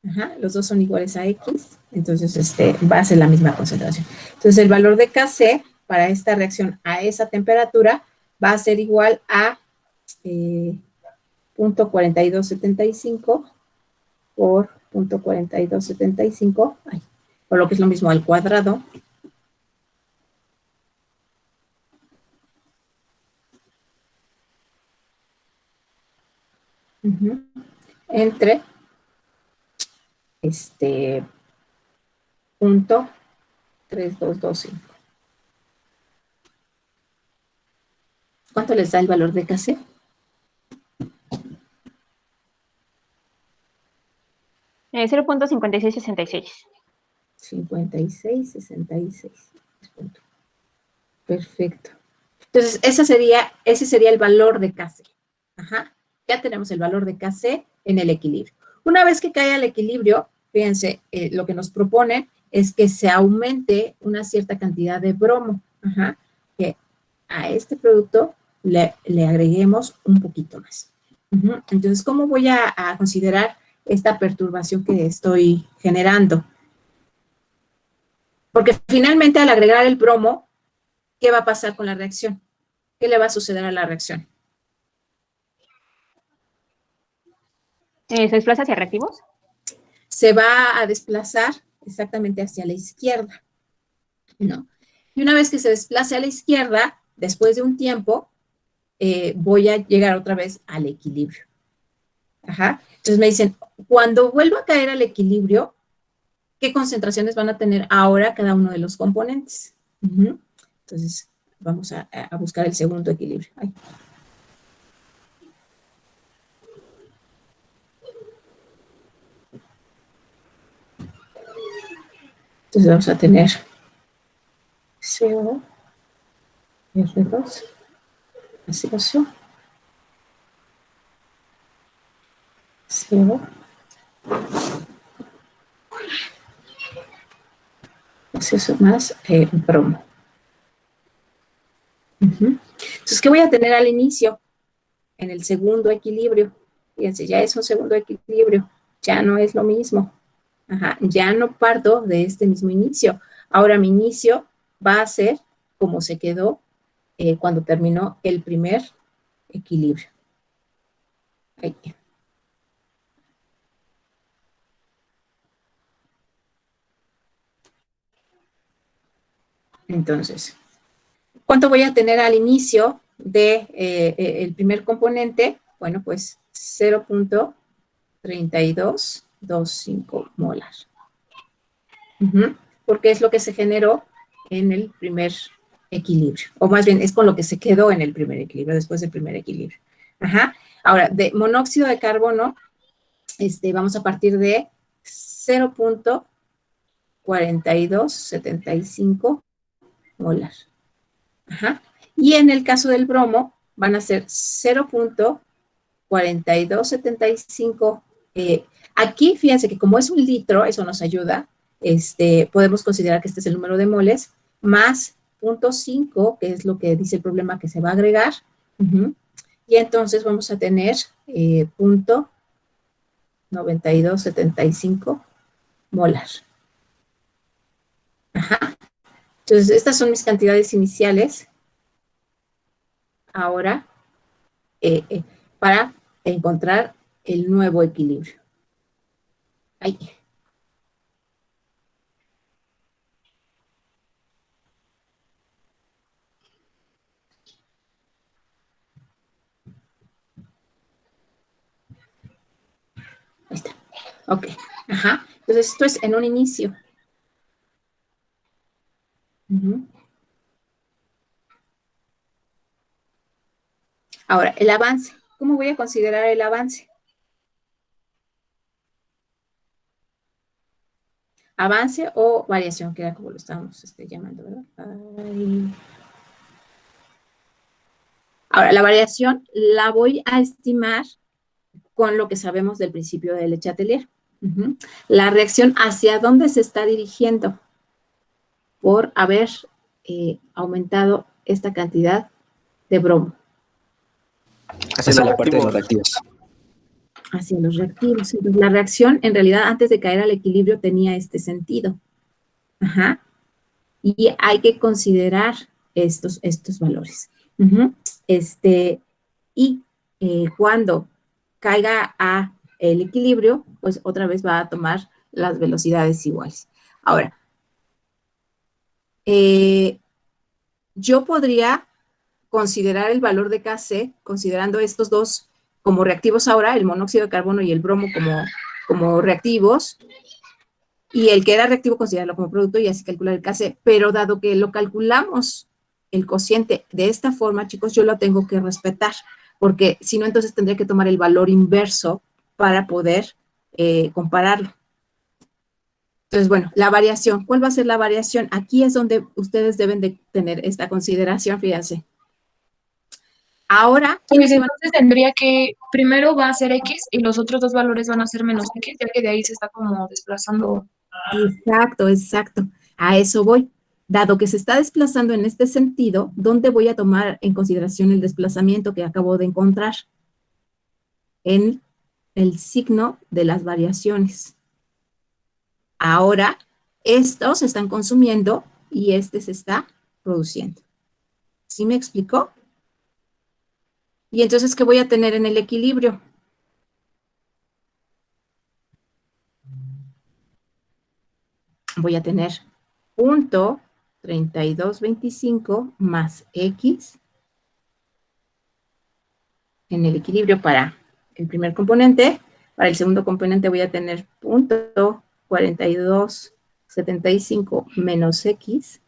Ajá, los dos son iguales a X, entonces va a ser la misma concentración. Entonces el valor de Kc para esta reacción a esa temperatura va a ser igual a 0.4275 por 0.4275, por lo que es lo mismo al cuadrado. Entre punto 3225. ¿Cuánto les da el valor de Kc? Eh, 0.5666. 5666. Perfecto. Entonces, ese sería el valor de Kc. Ajá. Ya tenemos el valor de Kc en el equilibrio. Una vez que cae al equilibrio, fíjense, lo que nos propone es que se aumente una cierta cantidad de bromo. Ajá. Que a este producto le agreguemos un poquito más. Entonces, ¿cómo voy a considerar esta perturbación que estoy generando? Porque finalmente al agregar el bromo, ¿qué va a pasar con la reacción? ¿Qué le va a suceder a la reacción? ¿Se desplaza hacia reactivos? Se va a desplazar exactamente hacia la izquierda, ¿no? Y una vez que se desplace a la izquierda, después de un tiempo, voy a llegar otra vez al equilibrio. Ajá. Entonces me dicen, cuando vuelva a caer al equilibrio, ¿qué concentraciones van a tener ahora cada uno de los componentes? Entonces, vamos a buscar el segundo equilibrio. Ay. Entonces vamos a tener CO, R2, gaseoso, CO, gaseoso más bromo. Entonces, ¿qué voy a tener al inicio? En el segundo equilibrio. Fíjense, ya es un segundo equilibrio. Ya no es lo mismo. Ajá, ya no parto de este mismo inicio. Ahora mi inicio va a ser como se quedó cuando terminó el primer equilibrio. Ahí. Entonces, ¿cuánto voy a tener al inicio de el primer componente? Bueno, pues 0.3225 molar. Porque es lo que se generó en el primer equilibrio. O más bien, es con lo que se quedó en el primer equilibrio, después del primer equilibrio. Ajá. Ahora, de monóxido de carbono, vamos a partir de 0.4275 molar. Ajá. Y en el caso del bromo, van a ser 0.4275. Aquí, fíjense que como es un litro, eso nos ayuda. Podemos considerar que este es el número de moles, más 0.5, que es lo que dice el problema que se va a agregar. Y entonces vamos a tener 0.9275 molar. Ajá. Entonces, estas son mis cantidades iniciales. Ahora, para encontrar el nuevo equilibrio. Ahí. Ahí está. Ok. Ajá. Entonces, esto es en un inicio. Ahora, el avance. ¿Cómo voy a considerar el avance? Avance o variación, que era como lo estábamos llamando, ¿verdad? Ahora, la variación la voy a estimar con lo que sabemos del principio del Le Chatelier. La reacción, ¿hacia dónde se está dirigiendo? Por haber aumentado esta cantidad de bromo. Hacia la parte de los reactivos. Hacia los reactivos. Entonces, la reacción, en realidad, antes de caer al equilibrio, tenía este sentido. Ajá. Y hay que considerar estos valores. Y cuando caiga a el equilibrio, pues otra vez va a tomar las velocidades iguales. Ahora, yo podría considerar el valor de Kc, considerando estos dos como reactivos ahora, el monóxido de carbono y el bromo como reactivos, y el que era reactivo considerarlo como producto y así calcular el Kc, pero dado que lo calculamos el cociente de esta forma, chicos, yo lo tengo que respetar, porque si no, entonces tendría que tomar el valor inverso para poder compararlo. Entonces, bueno, la variación. ¿Cuál va a ser la variación? Aquí es donde ustedes deben de tener esta consideración, fíjense. Ahora, pues entonces tendría que, primero va a ser X y los otros dos valores van a ser menos X, ya que de ahí se está como desplazando. Exacto, exacto. A eso voy. Dado que se está desplazando en este sentido, ¿dónde voy a tomar en consideración el desplazamiento que acabo de encontrar? En el signo de las variaciones. Ahora, estos se están consumiendo y este se está produciendo. ¿Sí me explicó? Y entonces, ¿qué voy a tener en el equilibrio? Voy a tener punto 3225 más X en el equilibrio para el primer componente. Para el segundo componente voy a tener punto 4275 menos X.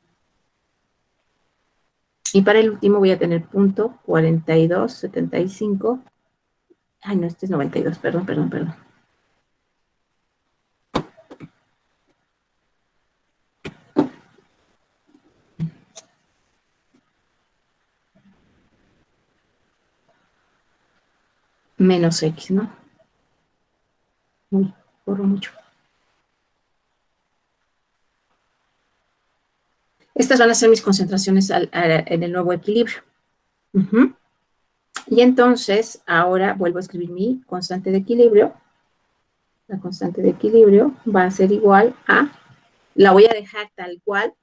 Y para el último voy a tener punto 4275. Ay, no, este es 92, perdón. Menos X, ¿no? Uy, corro mucho. Estas van a ser mis concentraciones en el nuevo equilibrio. Y entonces, ahora vuelvo a escribir mi constante de equilibrio. La constante de equilibrio va a ser igual a, la voy a dejar tal cual,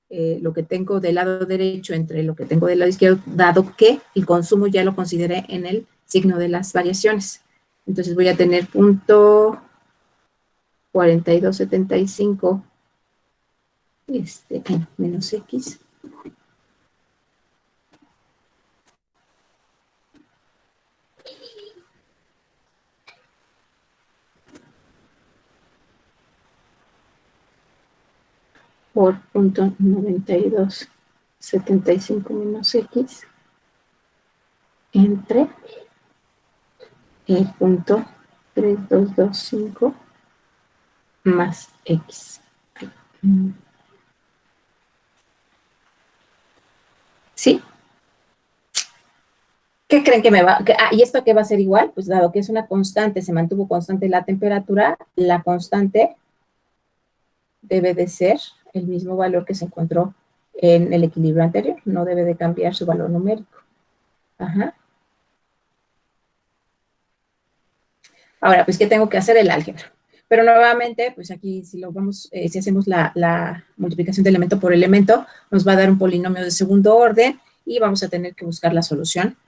lo que tengo del lado derecho entre lo que tengo del lado izquierdo, dado que el consumo ya lo consideré en el signo de las variaciones. Entonces voy a tener punto 4275 menos X. Por punto 9275 menos X entre el punto 3225 más X. ¿Sí? ¿Qué creen que me va? ¿Y esto qué va a ser igual? Pues dado que es una constante, se mantuvo constante la temperatura, la constante debe de ser el mismo valor que se encontró en el equilibrio anterior. No debe de cambiar su valor numérico. Ajá. Ahora, pues, ¿qué tengo que hacer? El álgebra. Pero nuevamente, pues aquí si lo vamos, si hacemos la multiplicación de elemento por elemento, nos va a dar un polinomio de segundo orden y vamos a tener que buscar la solución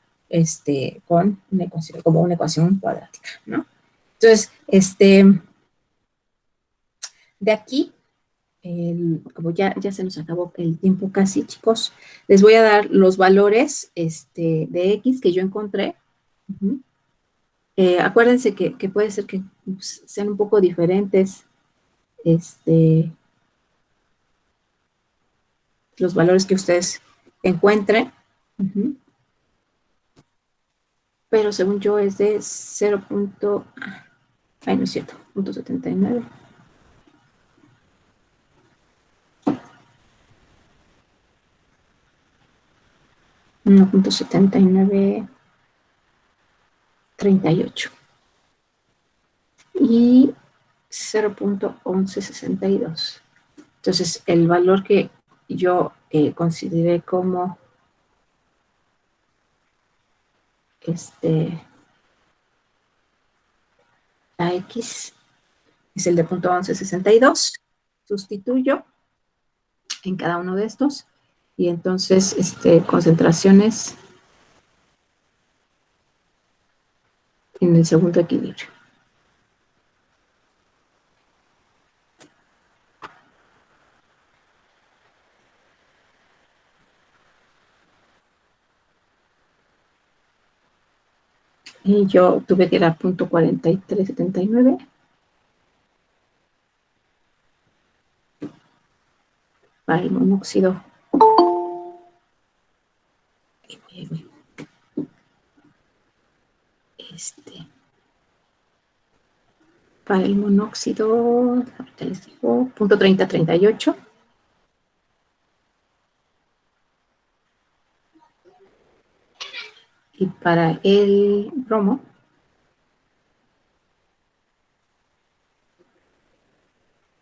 con una ecuación, como una ecuación cuadrática, ¿no? Entonces, de aquí, como ya se nos acabó el tiempo casi, chicos, les voy a dar los valores de X que yo encontré. Acuérdense que puede ser que pues, sean un poco diferentes los valores que ustedes encuentren. Pero según yo es de 0. Ay, no es cierto, 0.79. No, 0.7938 y 0.1162. Entonces, el valor que yo consideré como la X es el de 0.1162. Sustituyo en cada uno de estos y entonces concentraciones en el segundo equilibrio. Y yo obtuve que era 0.4379. Para el monóxido. Para el monóxido, ahorita les digo, 0.3038. Y para el bromo,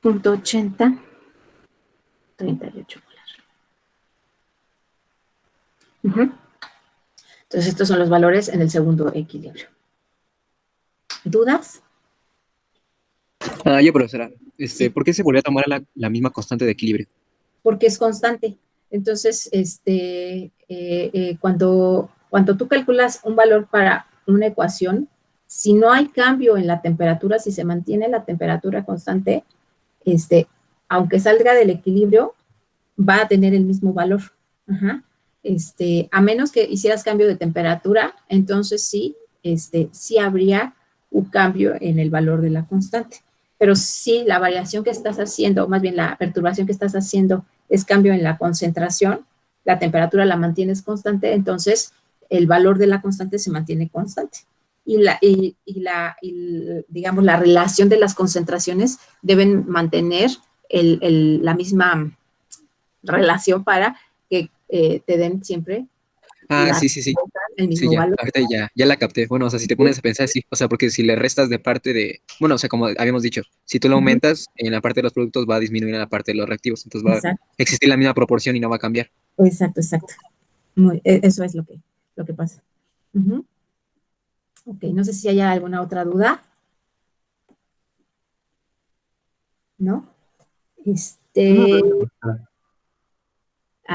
0.8038 molar. Entonces, estos son los valores en el segundo equilibrio. ¿Dudas? Yo, profesora, Sí. ¿por qué se volvió a tomar la misma constante de equilibrio? Porque es constante. Entonces, cuando tú calculas un valor para una ecuación, si no hay cambio en la temperatura, si se mantiene la temperatura constante, aunque salga del equilibrio, va a tener el mismo valor. Ajá. A menos que hicieras cambio de temperatura, entonces sí, sí habría un cambio en el valor de la constante. Pero si la variación que estás haciendo, más bien la perturbación que estás haciendo es cambio en la concentración, la temperatura la mantienes constante, entonces el valor de la constante se mantiene constante. Y digamos, la relación de las concentraciones deben mantener la misma relación para que te den siempre Sí. el mismo Sí, ya, valor. ahorita ya la capté. Bueno, o sea, si te pones a pensar, sí, o sea, porque si le restas de parte de, bueno, o sea, como habíamos dicho, si tú lo aumentas, en la parte de los productos va a disminuir en la parte de los reactivos, entonces va a existir la misma proporción y no va a cambiar. Exacto. Eso es lo que pasa. Ok, no sé si hay alguna otra duda. ¿No?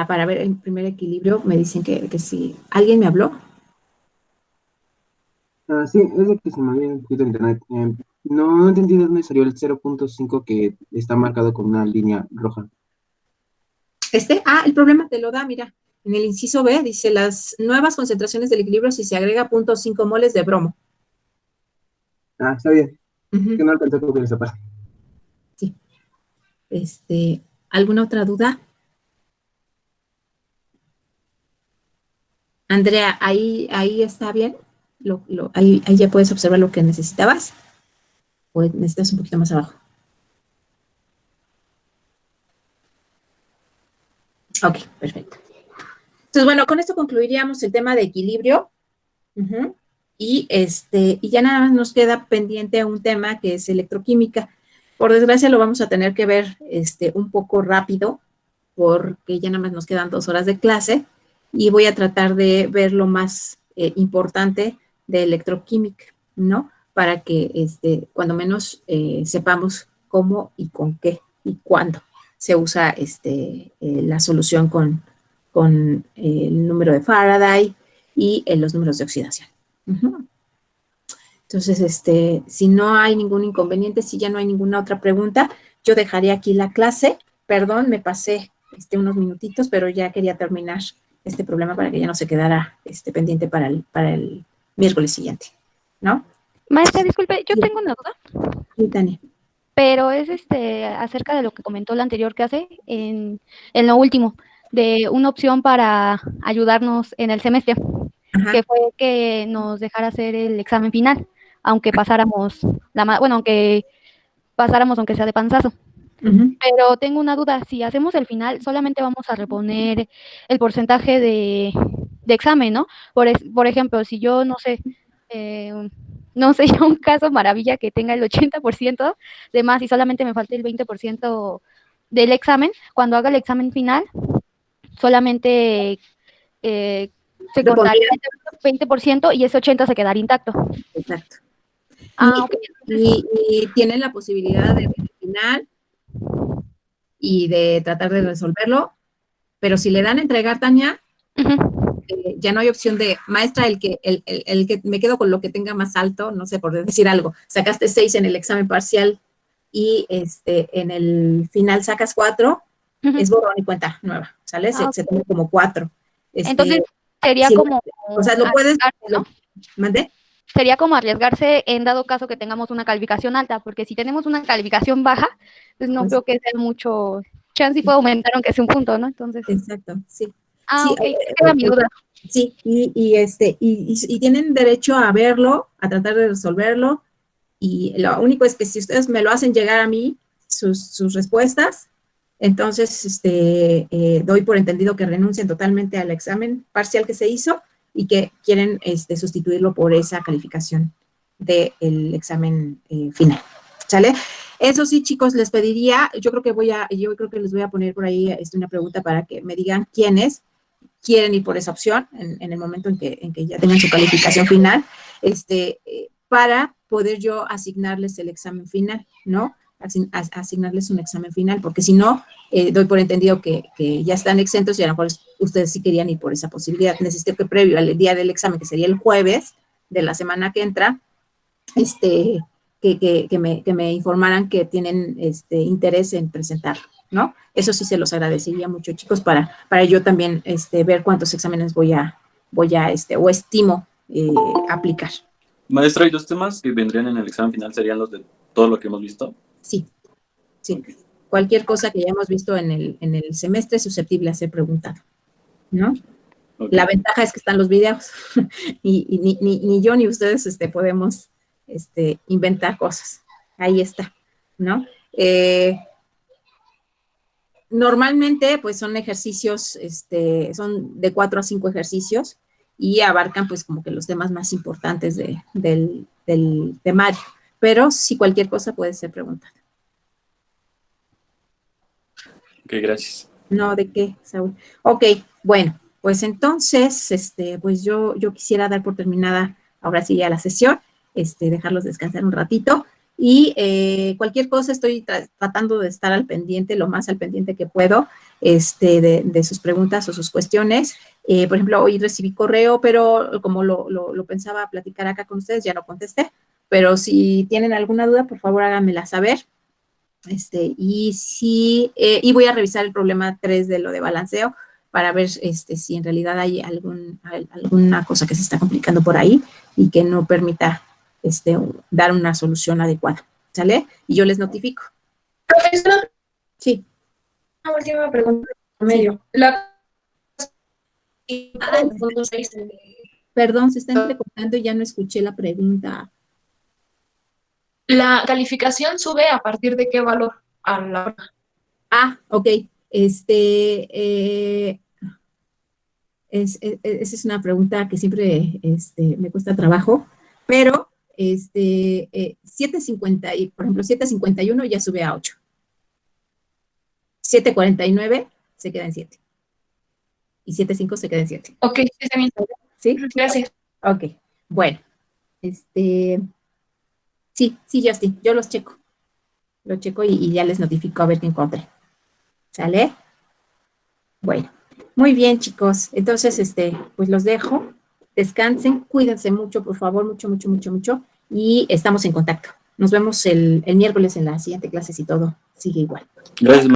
Para ver el primer equilibrio, me dicen que sí. ¿Alguien me habló? Sí, es de que se me había escrito en internet. No entendí de dónde salió el 0.5 que está marcado con una línea roja. El problema te lo da, mira. En el inciso B dice las nuevas concentraciones del equilibrio si se agrega 0.5 moles de bromo. Está bien. Que no alcancé a cubrir esa parte. Sí. ¿Alguna otra duda? Andrea, ahí está bien. Ahí ya puedes observar lo que necesitabas. ¿O necesitas un poquito más abajo? Ok, perfecto. Entonces, bueno, con esto concluiríamos el tema de equilibrio. Y ya nada más nos queda pendiente un tema que es electroquímica. Por desgracia lo vamos a tener que ver un poco rápido porque ya nada más nos quedan 2 horas de clase y voy a tratar de ver lo más importante de electroquímica, ¿no? para que cuando menos sepamos cómo y con qué y cuándo se usa la solución con el número de Faraday y los números de oxidación. Ujú. Entonces, si no hay ningún inconveniente, si ya no hay ninguna otra pregunta, yo dejaré aquí la clase. Perdón, me pasé unos minutitos, pero ya quería terminar este problema para que ya no se quedara pendiente para el miércoles siguiente, ¿no? Maestra, disculpe, yo Sí. tengo una duda, Sí, Tania. pero es acerca de lo que comentó la anterior clase en lo último, de una opción para ayudarnos en el semestre, Ajá. que fue que nos dejara hacer el examen final, aunque pasáramos aunque pasáramos aunque sea de panzazo. Ujú. Pero tengo una duda, si hacemos el final, solamente vamos a reponer el porcentaje de examen, ¿no? Por ejemplo, si yo, no sé, yo un caso maravilla que tenga el 80% de más y solamente me falte el 20% del examen, cuando haga el examen final, solamente se contaría el 20% y ese 80% se quedaría intacto. Exacto. Ok. Y tienen la posibilidad de ver el final y de tratar de resolverlo, pero si le dan a entregar, Tania, ya no hay opción de, maestra, el que me quedo con lo que tenga más alto, no sé, por decir algo, sacaste 6 en el examen parcial y en el final sacas 4, es borrón y cuenta nueva, ¿sale? Se toma como 4. Entonces, sería si como o sea, lo puedes, ¿no? ¿Mandé? Sería como arriesgarse en dado caso que tengamos una calificación alta, porque si tenemos una calificación baja, pues no creo que sea mucho chance y puede aumentar aunque sea un punto, ¿no? Entonces. Exacto, sí. Ah, Sí, ok, esa era mi duda. Sí, y tienen derecho a verlo, a tratar de resolverlo, y lo único es que si ustedes me lo hacen llegar a mí, sus respuestas, entonces doy por entendido que renuncian totalmente al examen parcial que se hizo y que quieren sustituirlo por esa calificación del examen final, ¿sale? Eso sí, chicos, les pediría, yo creo que les voy a poner por ahí una pregunta para que me digan quiénes quieren ir por esa opción en el momento en que ya tengan su calificación final, para poder yo asignarles el examen final, ¿no? Asignarles un examen final, porque si no, doy por entendido que ya están exentos y a lo mejor ustedes sí querían ir por esa posibilidad. Necesito que previo al día del examen, que sería el jueves de la semana que entra, que me informaran que tienen interés en presentarlo, ¿no? Eso sí se los agradecería mucho, chicos, para yo también ver cuántos exámenes voy a o estimo aplicar. Maestra, ¿y los temas que vendrían en el examen final serían los de todo lo que hemos visto? Sí, sí. Okay. Cualquier cosa que ya hemos visto en el semestre es susceptible a ser preguntado, ¿no? Okay. La ventaja es que están los videos y ni yo ni ustedes podemos inventar cosas. Ahí está, ¿no? Normalmente, pues son ejercicios, son de 4 a 5 ejercicios y abarcan, pues, como que los temas más importantes del temario. Pero sí, cualquier cosa puede ser preguntada. Ok, gracias. No, ¿de qué, Saúl? Ok, bueno, pues entonces, pues yo quisiera dar por terminada ahora sí ya la sesión, dejarlos descansar un ratito. Y cualquier cosa estoy tratando de estar al pendiente, lo más al pendiente que puedo, de sus preguntas o sus cuestiones. Por ejemplo, hoy recibí correo, pero como lo pensaba platicar acá con ustedes, ya no contesté. Pero si tienen alguna duda, por favor, háganmela saber. Y voy a revisar el problema 3 de lo de balanceo para ver si en realidad hay alguna cosa que se está complicando por ahí y que no permita dar una solución adecuada, ¿sale? Y yo les notifico. Profesora. Sí. Una última pregunta. Medio. Perdón, se está entrecortando y ya no escuché la pregunta. ¿La calificación sube a partir de qué valor a la hora? Ah, ok. Esa es una pregunta que siempre me cuesta trabajo, pero 7.50, por ejemplo, 7.51 ya sube a 8. 7.49 se queda en 7. Y 7.5 se queda en 7. Ok, está bien. ¿Sí? Gracias. Ok, bueno. Sí, Justin, yo los checo. Lo checo y ya les notifico a ver qué encontré. ¿Sale? Bueno, muy bien, chicos. Entonces, pues los dejo. Descansen, cuídense mucho, por favor, mucho, mucho, mucho, mucho. Y estamos en contacto. Nos vemos el miércoles en la siguiente clase si todo sigue igual. Gracias.